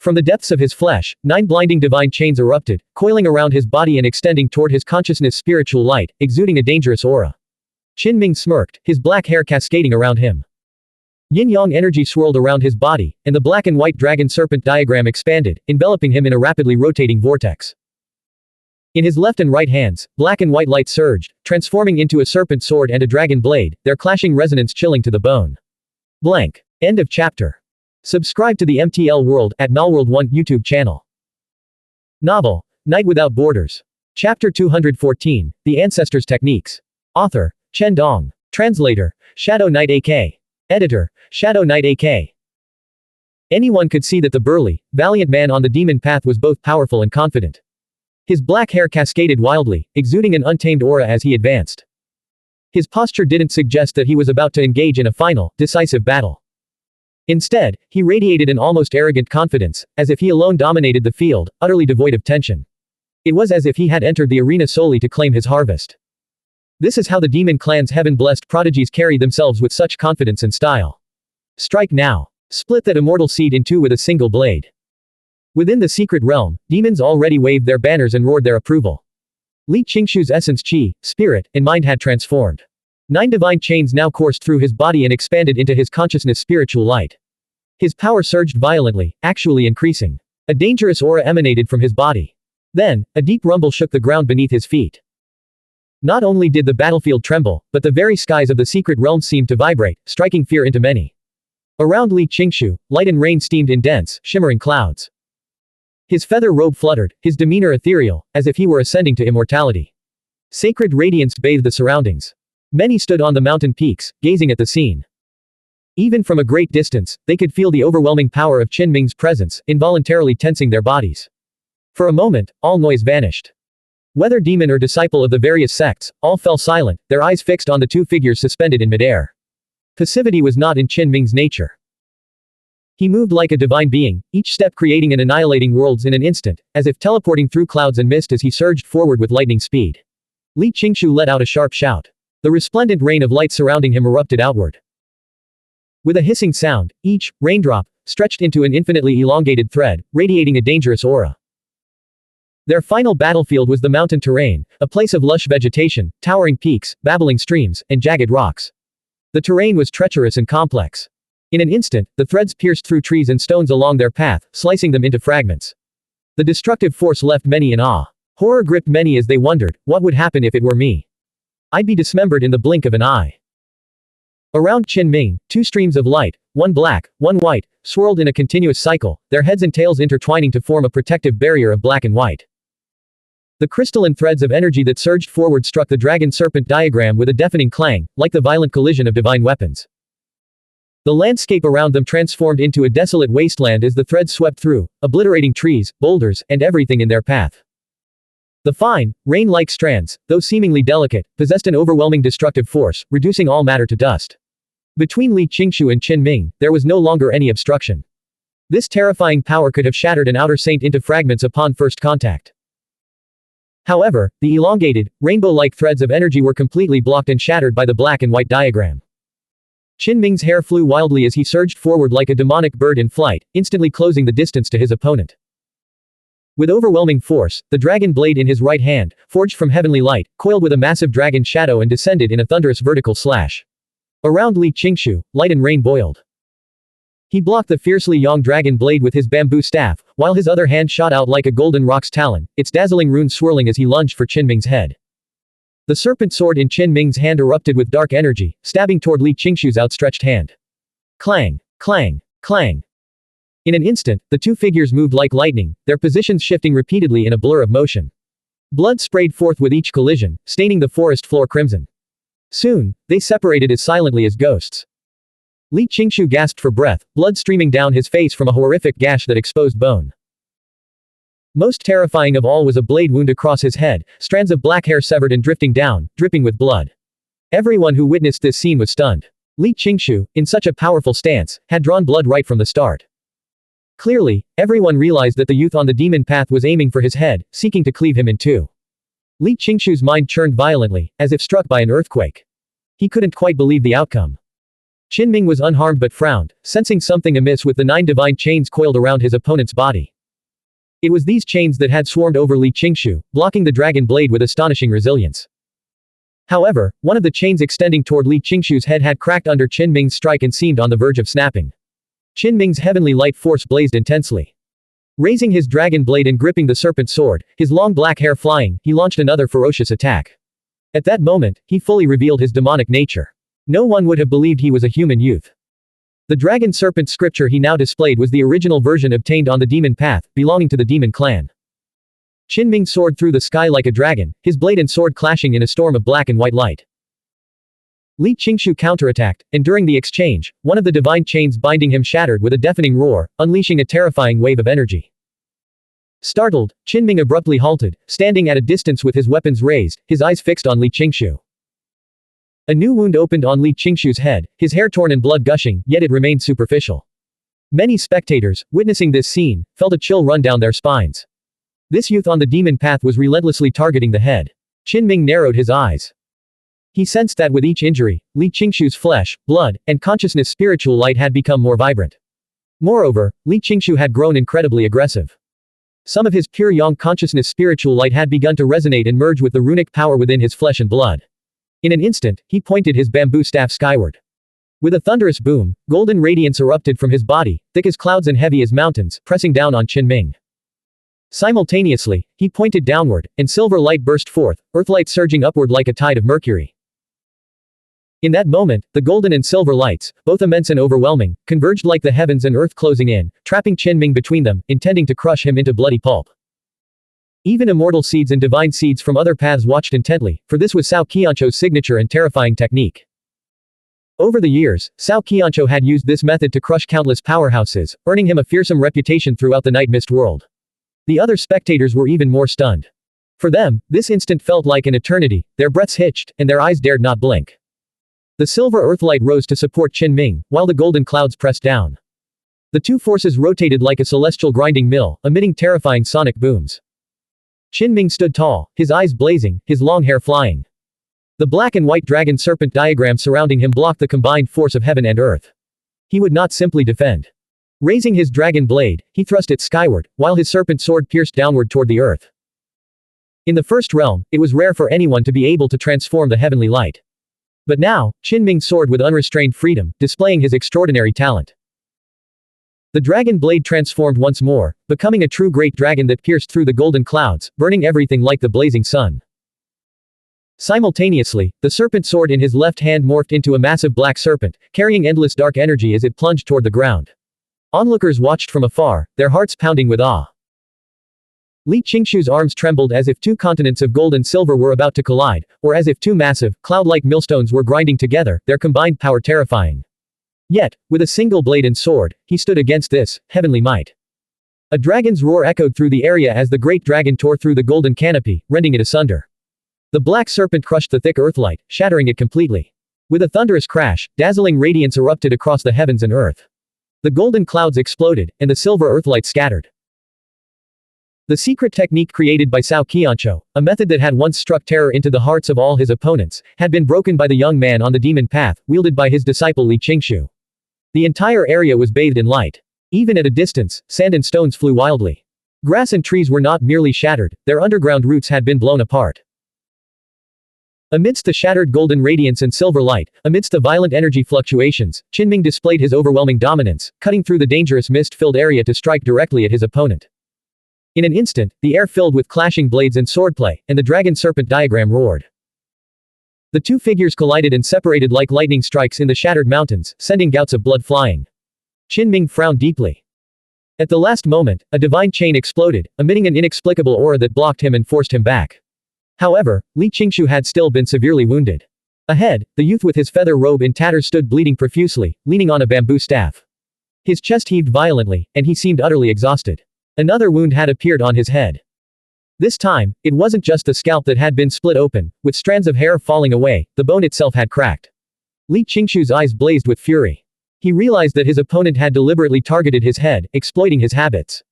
From the depths of his flesh, 9 blinding divine chains erupted, coiling around his body and extending toward his consciousness spiritual light, exuding a dangerous aura. Qin Ming smirked, his black hair cascading around him. Yin-yang energy swirled around his body, and the black and white dragon serpent diagram expanded, enveloping him in a rapidly rotating vortex. In his left and right hands, black and white light surged, transforming into a serpent sword and a dragon blade, their clashing resonance chilling to the bone. Blank. End of chapter. Subscribe to the MTL World at Malworld 1 YouTube channel. Novel, Night Without Borders. Chapter 214, The Ancestors' Techniques. Author, Chen Dong. Translator, Shadow Knight AK. Editor, Shadow Knight AK. Anyone could see that the burly, valiant man on the demon path was both powerful and confident. His black hair cascaded wildly, exuding an untamed aura as he advanced. His posture didn't suggest that he was about to engage in a final, decisive battle. Instead, he radiated an almost arrogant confidence, as if he alone dominated the field, utterly devoid of tension. It was as if he had entered the arena solely to claim his harvest. This is how the demon clan's heaven-blessed prodigies carry themselves with such confidence and style. Strike now. Split that immortal seed in two with a single blade. Within the secret realm, demons already waved their banners and roared their approval. Li Qingshu's essence qi, spirit, and mind had transformed. 9 divine chains now coursed through his body and expanded into his consciousness spiritual light. His power surged violently, actually increasing. A dangerous aura emanated from his body. Then, a deep rumble shook the ground beneath his feet. Not only did the battlefield tremble, but the very skies of the secret realm seemed to vibrate, striking fear into many. Around Li Qingshu, light and rain steamed in dense, shimmering clouds. His feather robe fluttered, his demeanor ethereal, as if he were ascending to immortality. Sacred radiance bathed the surroundings. Many stood on the mountain peaks, gazing at the scene. Even from a great distance, they could feel the overwhelming power of Qin Ming's presence, involuntarily tensing their bodies. For a moment, all noise vanished. Whether demon or disciple of the various sects, all fell silent, their eyes fixed on the two figures suspended in midair. Passivity was not in Qin Ming's nature. He moved like a divine being, each step creating and annihilating worlds in an instant, as if teleporting through clouds and mist as he surged forward with lightning speed. Li Qingshu let out a sharp shout. The resplendent rain of light surrounding him erupted outward. With a hissing sound, each raindrop stretched into an infinitely elongated thread, radiating a dangerous aura. Their final battlefield was the mountain terrain, a place of lush vegetation, towering peaks, babbling streams, and jagged rocks. The terrain was treacherous and complex. In an instant, the threads pierced through trees and stones along their path, slicing them into fragments. The destructive force left many in awe. Horror gripped many as they wondered, what would happen if it were me? I'd be dismembered in the blink of an eye. Around Qin Ming, two streams of light, one black, one white, swirled in a continuous cycle, their heads and tails intertwining to form a protective barrier of black and white. The crystalline threads of energy that surged forward struck the dragon-serpent diagram with a deafening clang, like the violent collision of divine weapons. The landscape around them transformed into a desolate wasteland as the threads swept through, obliterating trees, boulders, and everything in their path. The fine, rain-like strands, though seemingly delicate, possessed an overwhelming destructive force, reducing all matter to dust. Between Li Qingshu and Qin Ming, there was no longer any obstruction. This terrifying power could have shattered an outer saint into fragments upon first contact. However, the elongated, rainbow-like threads of energy were completely blocked and shattered by the black and white diagram. Qin Ming's hair flew wildly as he surged forward like a demonic bird in flight, instantly closing the distance to his opponent. With overwhelming force, the dragon blade in his right hand, forged from heavenly light, coiled with a massive dragon shadow and descended in a thunderous vertical slash. Around Li Qingshu, light and rain boiled. He blocked the fiercely young dragon blade with his bamboo staff, while his other hand shot out like a golden rock's talon, its dazzling runes swirling as he lunged for Qin Ming's head. The serpent sword in Qin Ming's hand erupted with dark energy, stabbing toward Li Qingshu's outstretched hand. Clang! Clang! Clang! In an instant, the two figures moved like lightning, their positions shifting repeatedly in a blur of motion. Blood sprayed forth with each collision, staining the forest floor crimson. Soon, they separated as silently as ghosts. Li Qingshu gasped for breath, blood streaming down his face from a horrific gash that exposed bone. Most terrifying of all was a blade wound across his head, strands of black hair severed and drifting down, dripping with blood. Everyone who witnessed this scene was stunned. Li Qingshu, in such a powerful stance, had drawn blood right from the start. Clearly, everyone realized that the youth on the demon path was aiming for his head, seeking to cleave him in two. Li Qingshu's mind churned violently, as if struck by an earthquake. He couldn't quite believe the outcome. Qin Ming was unharmed but frowned, sensing something amiss with the 9 divine chains coiled around his opponent's body. It was these chains that had swarmed over Li Qingshu, blocking the dragon blade with astonishing resilience. However, one of the chains extending toward Li Qingshu's head had cracked under Qin Ming's strike and seemed on the verge of snapping. Qin Ming's heavenly light force blazed intensely. Raising his dragon blade and gripping the serpent sword, his long black hair flying, he launched another ferocious attack. At that moment, he fully revealed his demonic nature. No one would have believed he was a human youth. The dragon serpent scripture he now displayed was the original version obtained on the demon path, belonging to the demon clan. Qin Ming soared through the sky like a dragon, his blade and sword clashing in a storm of black and white light. Li Qingshu counterattacked, and during the exchange, one of the divine chains binding him shattered with a deafening roar, unleashing a terrifying wave of energy. Startled, Qin Ming abruptly halted, standing at a distance with his weapons raised, his eyes fixed on Li Qingshu. A new wound opened on Li Qingshu's head, his hair torn and blood gushing, yet it remained superficial. Many spectators, witnessing this scene, felt a chill run down their spines. This youth on the demon path was relentlessly targeting the head. Qin Ming narrowed his eyes. He sensed that with each injury, Li Qingshu's flesh, blood, and consciousness spiritual light had become more vibrant. Moreover, Li Qingshu had grown incredibly aggressive. Some of his pure yang consciousness spiritual light had begun to resonate and merge with the runic power within his flesh and blood. In an instant, he pointed his bamboo staff skyward. With a thunderous boom, golden radiance erupted from his body, thick as clouds and heavy as mountains, pressing down on Qin Ming. Simultaneously, he pointed downward, and silver light burst forth, earthlight surging upward like a tide of mercury. In that moment, the golden and silver lights, both immense and overwhelming, converged like the heavens and earth closing in, trapping Qin Ming between them, intending to crush him into bloody pulp. Even immortal seeds and divine seeds from other paths watched intently, for this was Cao Qianzhou's signature and terrifying technique. Over the years, Cao Qianzhou had used this method to crush countless powerhouses, earning him a fearsome reputation throughout the Night Mist world. The other spectators were even more stunned. For them, this instant felt like an eternity, their breaths hitched, and their eyes dared not blink. The silver earthlight rose to support Qin, while the golden clouds pressed down. The two forces rotated like a celestial grinding mill, emitting terrifying sonic booms. Qin stood tall, his eyes blazing, his long hair flying. The black and white dragon serpent diagram surrounding him blocked the combined force of heaven and earth. He would not simply defend. Raising his dragon blade, he thrust it skyward, while his serpent sword pierced downward toward the earth. In the first realm, it was rare for anyone to be able to transform the heavenly light. But now, Qin soared with unrestrained freedom, displaying his extraordinary talent. The dragon blade transformed once more, becoming a true great dragon that pierced through the golden clouds, burning everything like the blazing sun. Simultaneously, the serpent sword in his left hand morphed into a massive black serpent, carrying endless dark energy as it plunged toward the ground. Onlookers watched from afar, their hearts pounding with awe. Li Qingshu's arms trembled as if two continents of gold and silver were about to collide, or as if two massive, cloud-like millstones were grinding together, their combined power terrifying. Yet, with a single blade and sword, he stood against this heavenly might. A dragon's roar echoed through the area as the great dragon tore through the golden canopy, rending it asunder. The black serpent crushed the thick earthlight, shattering it completely. With a thunderous crash, dazzling radiance erupted across the heavens and earth. The golden clouds exploded, and the silver earthlight scattered. The secret technique created by Cao Qianqiu, a method that had once struck terror into the hearts of all his opponents, had been broken by the young man on the demon path, wielded by his disciple Li Qingshu. The entire area was bathed in light. Even at a distance, sand and stones flew wildly. Grass and trees were not merely shattered, their underground roots had been blown apart. Amidst the shattered golden radiance and silver light, amidst the violent energy fluctuations, Qin displayed his overwhelming dominance, cutting through the dangerous mist-filled area to strike directly at his opponent. In an instant, the air filled with clashing blades and swordplay, and the dragon serpent diagram roared. The two figures collided and separated like lightning strikes in the shattered mountains, sending gouts of blood flying. Qin frowned deeply. At the last moment, a divine chain exploded, emitting an inexplicable aura that blocked him and forced him back. However, Li Qingshu had still been severely wounded. Ahead, the youth with his feather robe in tatters stood bleeding profusely, leaning on a bamboo staff. His chest heaved violently, and he seemed utterly exhausted. Another wound had appeared on his head. This time, it wasn't just the scalp that had been split open, with strands of hair falling away, the bone itself had cracked. Li Qingshu's eyes blazed with fury. He realized that his opponent had deliberately targeted his head, exploiting his habits.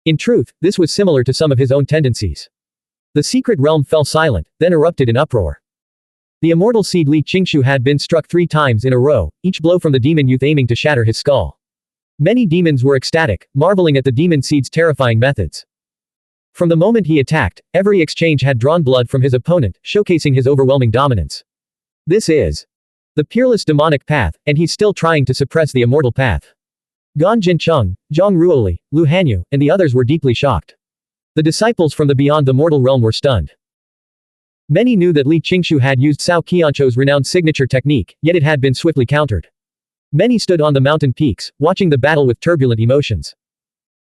In truth, this was similar to some of his own tendencies. The secret realm fell silent, then erupted in uproar. The immortal seed Li Qingshu had been struck 3 times in a row, each blow from the demon youth aiming to shatter his skull. Many demons were ecstatic, marveling at the demon seed's terrifying methods. From the moment he attacked, every exchange had drawn blood from his opponent, showcasing his overwhelming dominance. This is the peerless demonic path, and he's still trying to suppress the immortal path. Gan Jincheng, Zhang Ruoli, Lu Hanyu, and the others were deeply shocked. The disciples from the beyond the mortal realm were stunned. Many knew that Li Qingshu had used Cao Qianqiu's renowned signature technique, yet it had been swiftly countered. Many stood on the mountain peaks, watching the battle with turbulent emotions.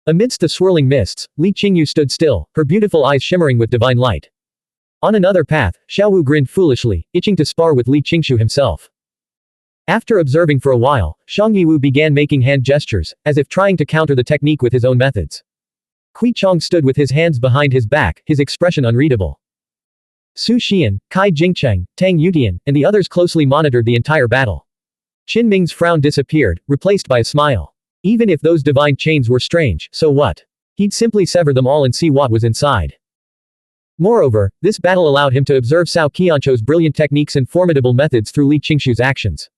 Amidst the swirling mists, Li Qingshu stood still, her beautiful eyes shimmering with divine light. On another path, Xiaowu grinned foolishly, itching to spar with Li Qingshu himself. After observing for a while, Shang Yiwu began making hand gestures, as if trying to counter the technique with his own methods. Kui Chong stood with his hands behind his back, his expression unreadable. Su Xian, Kai Jingcheng, Tang Yutian, and the others closely monitored the entire battle. Qin frown disappeared, replaced by a smile. Even if those divine chains were strange, so what? He'd simply sever them all and see what was inside. Moreover, this battle allowed him to observe Cao Qianqiu's brilliant techniques and formidable methods through Li Qingshu's actions.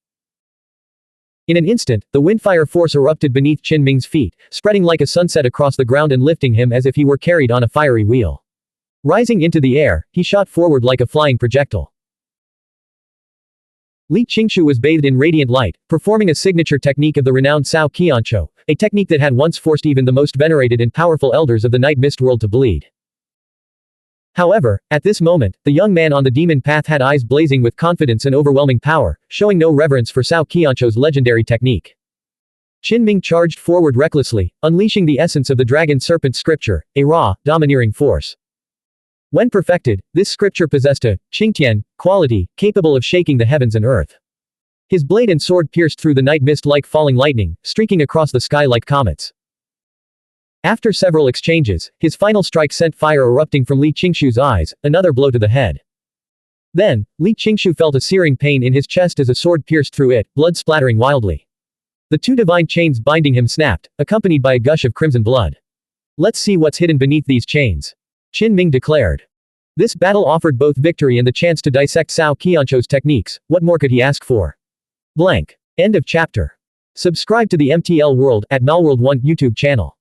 In an instant, the windfire force erupted beneath Qin feet, spreading like a sunset across the ground and lifting him as if he were carried on a fiery wheel. Rising into the air, he shot forward like a flying projectile. Li Qingshu was bathed in radiant light, performing a signature technique of the renowned Cao Qianqiu, a technique that had once forced even the most venerated and powerful elders of the night mist world to bleed. However, at this moment, the young man on the demon path had eyes blazing with confidence and overwhelming power, showing no reverence for Cao Qianqiu's legendary technique. Qin charged forward recklessly, unleashing the essence of the dragon serpent scripture, a raw, domineering force. When perfected, this scripture possessed a Qingtian quality, capable of shaking the heavens and earth. His blade and sword pierced through the night mist like falling lightning, streaking across the sky like comets. After several exchanges, his final strike sent fire erupting from Li Qingshu's eyes, another blow to the head. Then, Li Qingshu felt a searing pain in his chest as a sword pierced through it, blood splattering wildly. The two divine chains binding him snapped, accompanied by a gush of crimson blood. Let's see what's hidden beneath these chains, Qin Ming declared. This battle offered both victory and the chance to dissect Cao Qianzhou's techniques. What more could he ask for? Blank. End of chapter. Subscribe to the MTL World at Malworld 1 YouTube channel.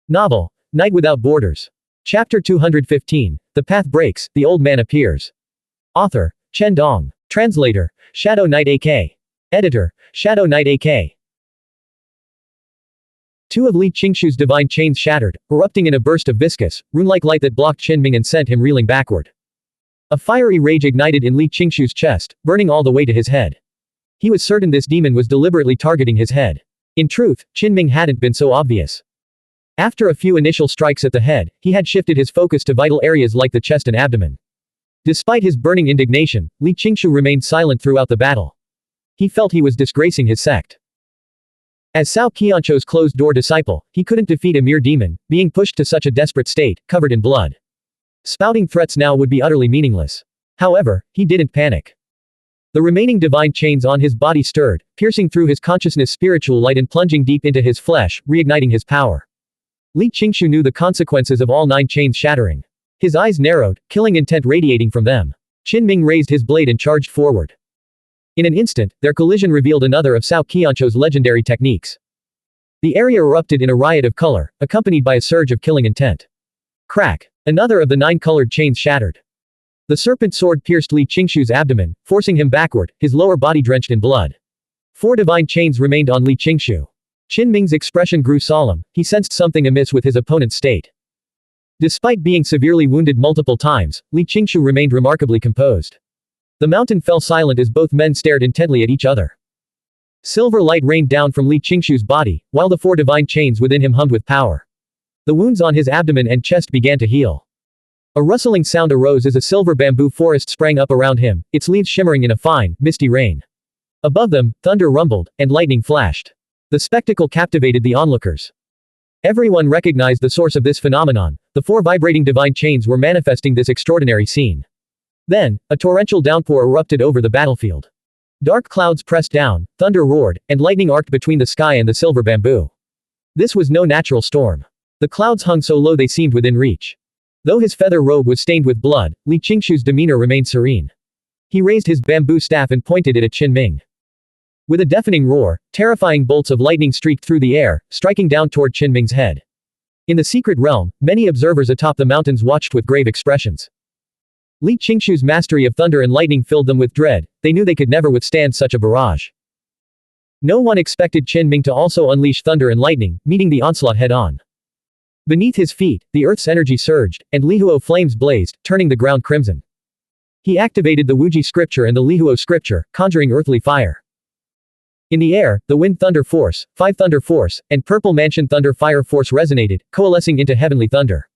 Novel, Night Without Borders. Chapter 215, The Path Breaks, The Old Man Appears. Author, Chen Dong. Translator, Shadow Knight AK. Editor, Shadow Knight AK. Two of Li Qingshu's divine chains shattered, erupting in a burst of viscous, rune-like light that blocked Qin Ming and sent him reeling backward. A fiery rage ignited in Li Qingshu's chest, burning all the way to his head. He was certain this demon was deliberately targeting his head. In truth, Qin Ming hadn't been so obvious. After a few initial strikes at the head, he had shifted his focus to vital areas like the chest and abdomen. Despite his burning indignation, Li Qingshu remained silent throughout the battle. He felt he was disgracing his sect. As Cao Qianzhou's closed-door disciple, he couldn't defeat a mere demon, being pushed to such a desperate state, covered in blood. Spouting threats now would be utterly meaningless. However, he didn't panic. The remaining divine chains on his body stirred, piercing through his consciousness spiritual light and plunging deep into his flesh, reigniting his power. Li Qingshu knew the consequences of all 9 chains shattering. His eyes narrowed, killing intent radiating from them. Qin Ming raised his blade and charged forward. In an instant, their collision revealed another of Cao Qianzhou's legendary techniques. The area erupted in a riot of color, accompanied by a surge of killing intent. Crack! Another of the 9 colored chains shattered. The serpent sword pierced Li Qingshu's abdomen, forcing him backward, his lower body drenched in blood. 4 divine chains remained on Li Qingshu. Qin Ming's expression grew solemn, he sensed something amiss with his opponent's state. Despite being severely wounded multiple times, Li Qingshu remained remarkably composed. The mountain fell silent as both men stared intently at each other. Silver light rained down from Li Qingshu's body, while the 4 divine chains within him hummed with power. The wounds on his abdomen and chest began to heal. A rustling sound arose as a silver bamboo forest sprang up around him, its leaves shimmering in a fine, misty rain. Above them, thunder rumbled, and lightning flashed. The spectacle captivated the onlookers. Everyone recognized the source of this phenomenon. The 4 vibrating divine chains were manifesting this extraordinary scene. Then, a torrential downpour erupted over the battlefield. Dark clouds pressed down, thunder roared, and lightning arced between the sky and the silver bamboo. This was no natural storm. The clouds hung so low they seemed within reach. Though his feather robe was stained with blood, Li Qingshu's demeanor remained serene. He raised his bamboo staff and pointed it at Qin Ming. With a deafening roar, terrifying bolts of lightning streaked through the air, striking down toward Qin Ming's head. In the secret realm, many observers atop the mountains watched with grave expressions. Li Qingshu's mastery of thunder and lightning filled them with dread. They knew they could never withstand such a barrage. No one expected Qin Ming to also unleash thunder and lightning, meeting the onslaught head-on. Beneath his feet, the earth's energy surged, and Lihuo flames blazed, turning the ground crimson. He activated the Wuji scripture and the Lihuo scripture, conjuring earthly fire. In the air, the Wind Thunder Force, 5 Thunder Force, and Purple Mansion Thunder Fire Force resonated, coalescing into heavenly thunder.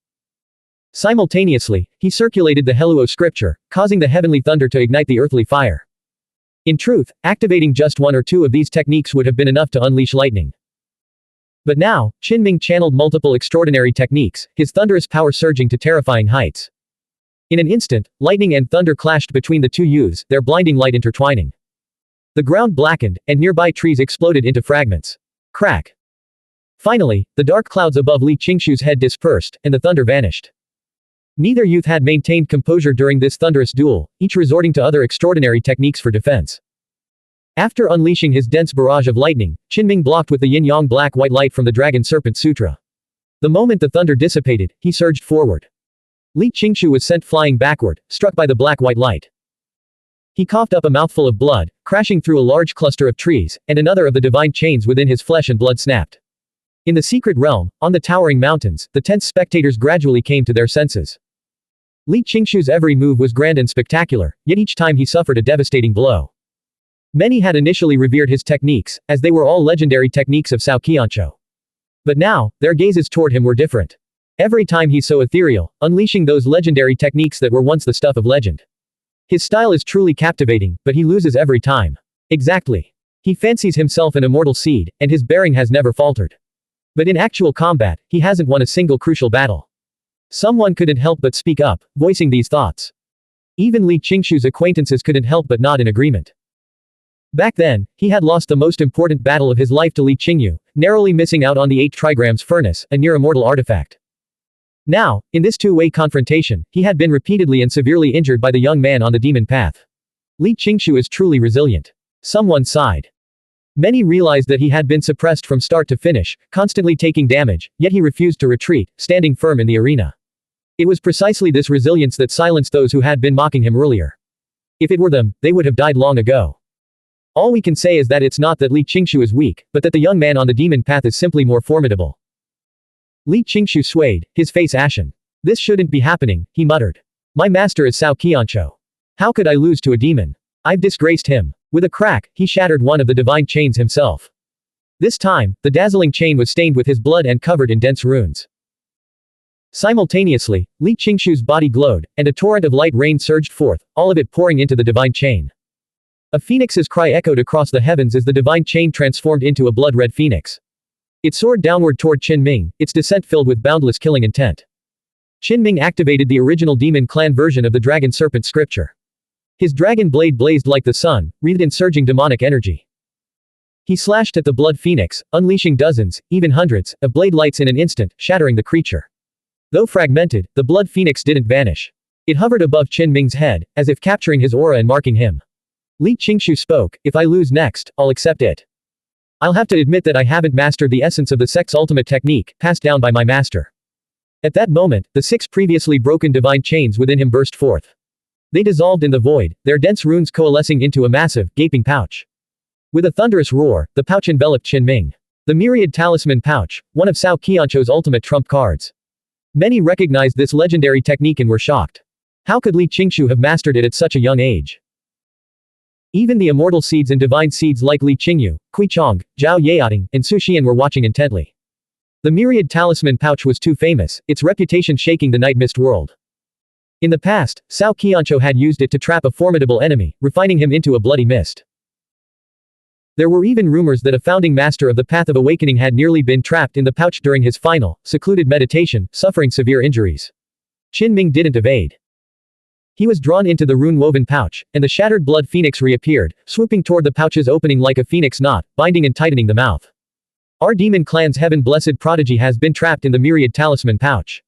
Simultaneously, he circulated the Heluo scripture, causing the heavenly thunder to ignite the earthly fire. In truth, activating just 1 or 2 of these techniques would have been enough to unleash lightning. But now, Qin Ming channeled multiple extraordinary techniques, his thunderous power surging to terrifying heights. In an instant, lightning and thunder clashed between the 2 youths, their blinding light intertwining. The ground blackened, and nearby trees exploded into fragments. Crack! Finally, the dark clouds above Li Qingshu's head dispersed, and the thunder vanished. Neither youth had maintained composure during this thunderous duel, each resorting to other extraordinary techniques for defense. After unleashing his dense barrage of lightning, Qin Ming blocked with the yin-yang black-white light from the Dragon Serpent Sutra. The moment the thunder dissipated, he surged forward. Li Qingshu was sent flying backward, struck by the black-white light. He coughed up a mouthful of blood, crashing through a large cluster of trees, and another of the divine chains within his flesh and blood snapped. In the secret realm, on the towering mountains, the tense spectators gradually came to their senses. Li Qingshu's every move was grand and spectacular, yet each time he suffered a devastating blow. Many had initially revered his techniques, as they were all legendary techniques of Cao Qianzhou. But now, their gazes toward him were different. Every time he's so ethereal, unleashing those legendary techniques that were once the stuff of legend. His style is truly captivating, but he loses every time. Exactly. He fancies himself an immortal seed, and his bearing has never faltered. But in actual combat, he hasn't won a single crucial battle. Someone couldn't help but speak up, voicing these thoughts. Even Li Qingshu's acquaintances couldn't help but nod in agreement. Back then, he had lost the most important battle of his life to Li Qingyu, narrowly missing out on the 8 trigrams furnace, a near-immortal artifact. Now, in this two-way confrontation, he had been repeatedly and severely injured by the young man on the demon path. Li Qingshu is truly resilient. Someone sighed. Many realized that he had been suppressed from start to finish, constantly taking damage, yet he refused to retreat, standing firm in the arena. It was precisely this resilience that silenced those who had been mocking him earlier. If it were them, they would have died long ago. All we can say is that it's not that Li Qingshu is weak, but that the young man on the demon path is simply more formidable. Li Qingshu swayed, his face ashen. This shouldn't be happening, he muttered. My master is Cao Qianzhou. How could I lose to a demon? I've disgraced him. With a crack, he shattered one of the divine chains himself. This time, the dazzling chain was stained with his blood and covered in dense runes. Simultaneously, Li Qingshu's body glowed, and a torrent of light rain surged forth, all of it pouring into the divine chain. A phoenix's cry echoed across the heavens as the divine chain transformed into a blood-red phoenix. It soared downward toward Qin Ming, its descent filled with boundless killing intent. Qin Ming activated the original demon clan version of the dragon serpent scripture. His dragon blade blazed like the sun, wreathed in surging demonic energy. He slashed at the blood phoenix, unleashing dozens, even hundreds, of blade lights in an instant, shattering the creature. Though fragmented, the blood phoenix didn't vanish. It hovered above Qin Ming's head, as if capturing his aura and marking him. Li Qingshu spoke, if I lose next, I'll accept it. I'll have to admit that I haven't mastered the essence of the sect's ultimate technique, passed down by my master. At that moment, the 6 previously broken divine chains within him burst forth. They dissolved in the void, their dense runes coalescing into a massive, gaping pouch. With a thunderous roar, the pouch enveloped Qin Ming. The myriad talisman pouch, one of Cao Qianzhou's ultimate trump cards. Many recognized this legendary technique and were shocked. How could Li Qingshu have mastered it at such a young age? Even the immortal seeds and divine seeds like Li Qingyu, Kui Chong, Zhao Yaoting, and Su Xian were watching intently. The myriad talisman pouch was too famous, its reputation shaking the night mist world. In the past, Cao Qianzhou had used it to trap a formidable enemy, refining him into a bloody mist. There were even rumors that a founding master of the Path of Awakening had nearly been trapped in the pouch during his final, secluded meditation, suffering severe injuries. Qin Ming didn't evade. He was drawn into the rune-woven pouch, and the shattered blood phoenix reappeared, swooping toward the pouch's opening like a phoenix knot, binding and tightening the mouth. Our demon clan's heaven-blessed prodigy has been trapped in the myriad talisman pouch.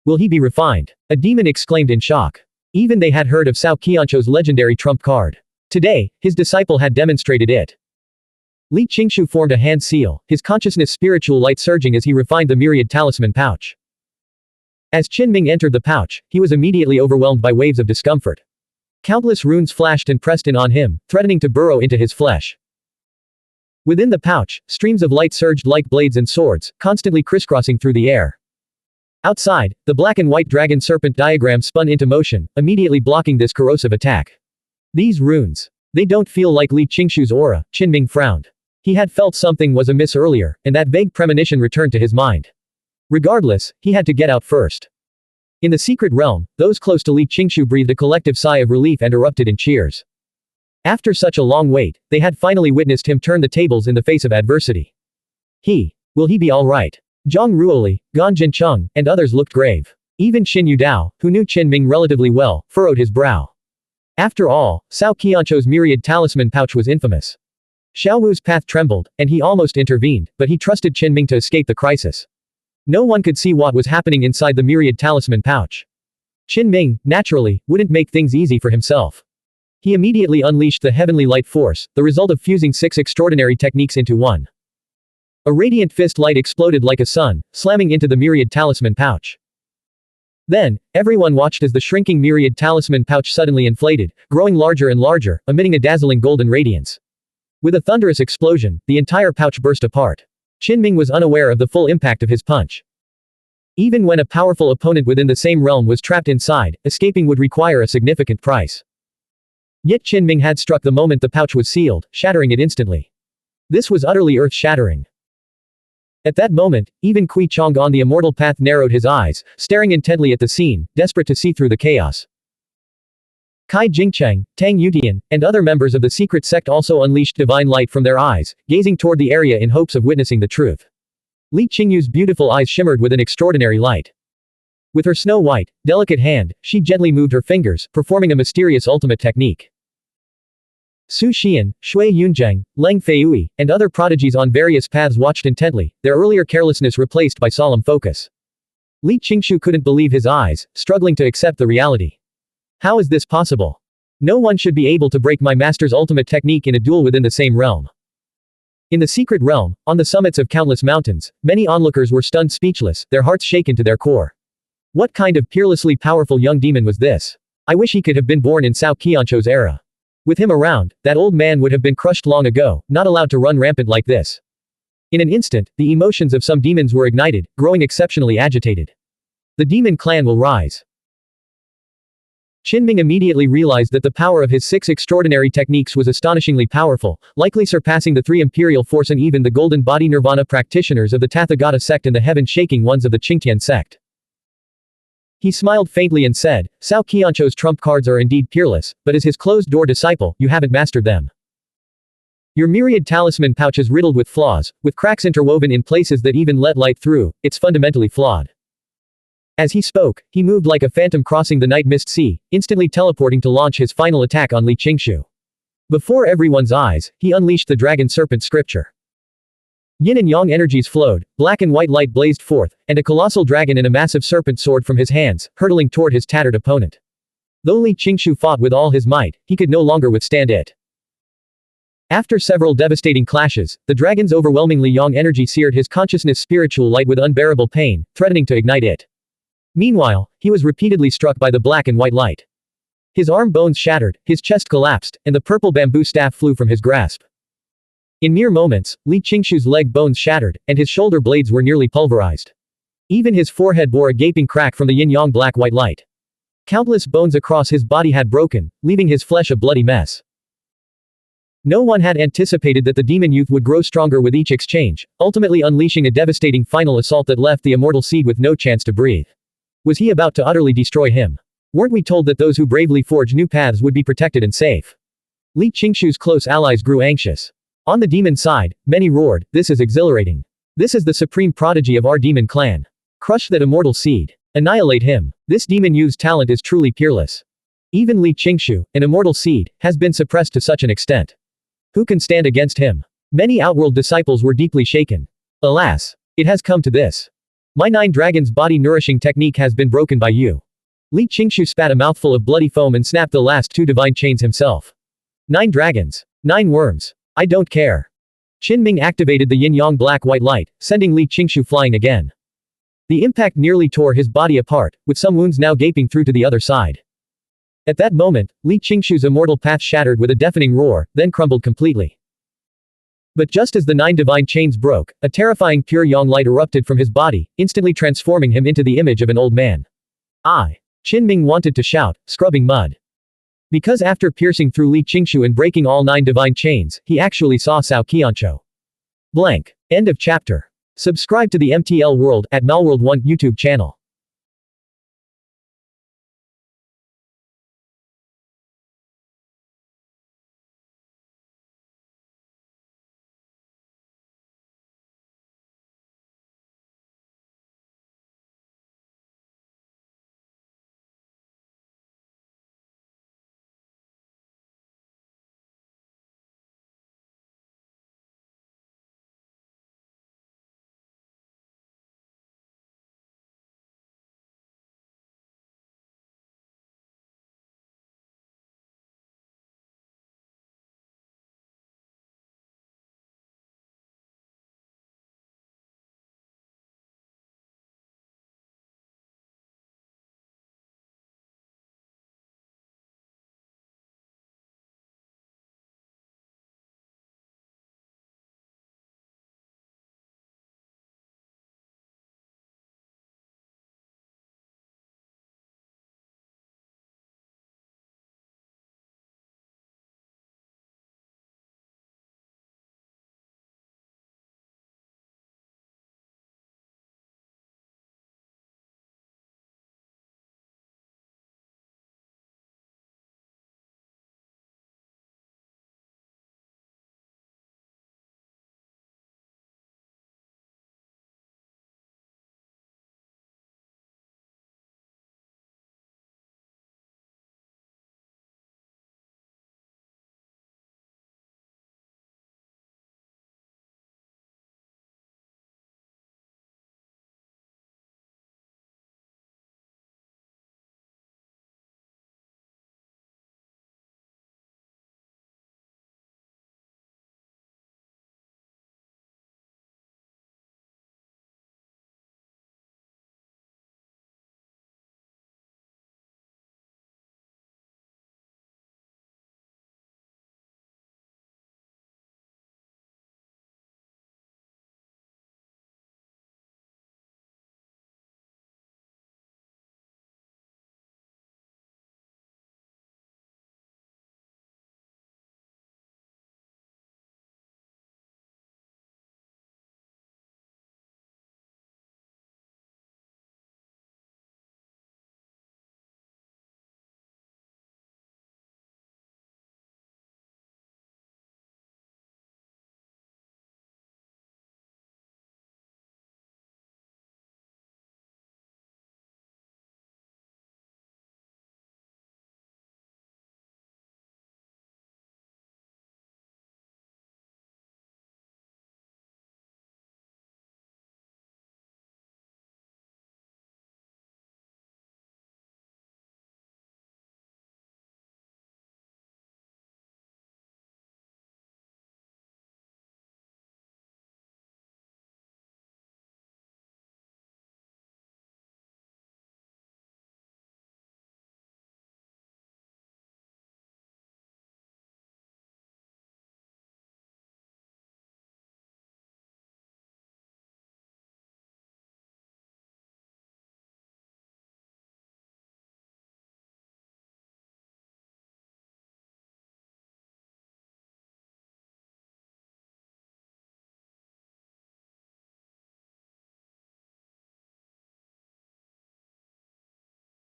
Will he be refined? A demon exclaimed in shock. Even they had heard of Cao Qianzhou's legendary trump card. Today, his disciple had demonstrated it. Li Qingshu formed a hand seal, his consciousness spiritual light surging as he refined the myriad talisman pouch. As Qin Ming entered the pouch, he was immediately overwhelmed by waves of discomfort. Countless runes flashed and pressed in on him, threatening to burrow into his flesh. Within the pouch, streams of light surged like blades and swords, constantly crisscrossing through the air. Outside, the black and white dragon serpent diagram spun into motion, immediately blocking this corrosive attack. These runes. They don't feel like Li Qingshu's aura, Qin Ming frowned. He had felt something was amiss earlier, and that vague premonition returned to his mind. Regardless, he had to get out first. In the secret realm, those close to Li Qingshu breathed a collective sigh of relief and erupted in cheers. After such a long wait, they had finally witnessed him turn the tables in the face of adversity. Will he be alright? Zhang Ruoli, Gan Jincheng, and others looked grave. Even Xin Yudao, who knew Qin Ming relatively well, furrowed his brow. After all, Cao Qianzhou's myriad talisman pouch was infamous. Xiao Wu's path trembled, and he almost intervened, but he trusted Qin Ming to escape the crisis. No one could see what was happening inside the myriad talisman pouch. Qin Ming, naturally, wouldn't make things easy for himself. He immediately unleashed the heavenly light force, the result of fusing 6 extraordinary techniques into one. A radiant fist light exploded like a sun, slamming into the myriad talisman pouch. Then, everyone watched as the shrinking myriad talisman pouch suddenly inflated, growing larger and larger, emitting a dazzling golden radiance. With a thunderous explosion, the entire pouch burst apart. Qin Ming was unaware of the full impact of his punch. Even when a powerful opponent within the same realm was trapped inside, escaping would require a significant price. Yet Qin Ming had struck the moment the pouch was sealed, shattering it instantly. This was utterly earth-shattering. At that moment, even Kui Chong on the immortal path narrowed his eyes, staring intently at the scene, desperate to see through the chaos. Kai Jingcheng, Tang Yutian, and other members of the secret sect also unleashed divine light from their eyes, gazing toward the area in hopes of witnessing the truth. Li Qingyu's beautiful eyes shimmered with an extraordinary light. With her snow-white, delicate hand, she gently moved her fingers, performing a mysterious ultimate technique. Su Xian, Shui Yunzheng, Leng Feiyui, and other prodigies on various paths watched intently, their earlier carelessness replaced by solemn focus. Li Qingshu couldn't believe his eyes, struggling to accept the reality. How is this possible? No one should be able to break my master's ultimate technique in a duel within the same realm. In the secret realm, on the summits of countless mountains, many onlookers were stunned speechless, their hearts shaken to their core. What kind of peerlessly powerful young demon was this? I wish he could have been born in Cao Qianzhou's era. With him around, that old man would have been crushed long ago, not allowed to run rampant like this. In an instant, the emotions of some demons were ignited, growing exceptionally agitated. The demon clan will rise. Qinming immediately realized that the power of his 6 extraordinary techniques was astonishingly powerful, likely surpassing the 3 imperial force and even the golden body nirvana practitioners of the Tathagata sect and the heaven-shaking ones of the Qingtian sect. He smiled faintly and said, Cao Qianzhou's trump cards are indeed peerless, but as his closed-door disciple, you haven't mastered them. Your myriad talisman pouch is riddled with flaws, with cracks interwoven in places that even let light through, it's fundamentally flawed. As he spoke, he moved like a phantom crossing the night mist sea, instantly teleporting to launch his final attack on Li Qingshu. Before everyone's eyes, he unleashed the dragon serpent scripture. Yin and yang energies flowed, black and white light blazed forth, and a colossal dragon and a massive serpent soared from his hands, hurtling toward his tattered opponent. Though Li Qingshu fought with all his might, he could no longer withstand it. After several devastating clashes, the dragon's overwhelmingly yang energy seared his consciousness spiritual light with unbearable pain, threatening to ignite it. Meanwhile, he was repeatedly struck by the black and white light. His arm bones shattered, his chest collapsed, and the purple bamboo staff flew from his grasp. In mere moments, Li Qingshu's leg bones shattered, and his shoulder blades were nearly pulverized. Even his forehead bore a gaping crack from the yin-yang black-white light. Countless bones across his body had broken, leaving his flesh a bloody mess. No one had anticipated that the demon youth would grow stronger with each exchange, ultimately unleashing a devastating final assault that left the immortal seed with no chance to breathe. Was he about to utterly destroy him? Weren't we told that those who bravely forge new paths would be protected and safe? Li Qingshu's close allies grew anxious. On the demon side, many roared, this is exhilarating. This is the supreme prodigy of our demon clan. Crush that immortal seed. Annihilate him. This demon youth's talent is truly peerless. Even Li Qingshu, an immortal seed, has been suppressed to such an extent. Who can stand against him? Many outworld disciples were deeply shaken. Alas, it has come to this. My 9 dragons body nourishing technique has been broken by you. Li Qingshu spat a mouthful of bloody foam and snapped the last 2 divine chains himself. 9 dragons. 9 worms. I don't care. Qinming activated the yin-yang black-white light, sending Li Qingshu flying again. The impact nearly tore his body apart, with some wounds now gaping through to the other side. At that moment, Li Qingshu's immortal path shattered with a deafening roar, then crumbled completely. But just as the 9 divine chains broke, a terrifying pure yang light erupted from his body, instantly transforming him into the image of an old man. Qinming wanted to shout, scrubbing mud. Because after piercing through Li Qingshu and breaking all 9 divine chains, he actually saw Cao Qianzhou. Blank. End of chapter. Subscribe to the MTL World at Malworld 1 YouTube channel.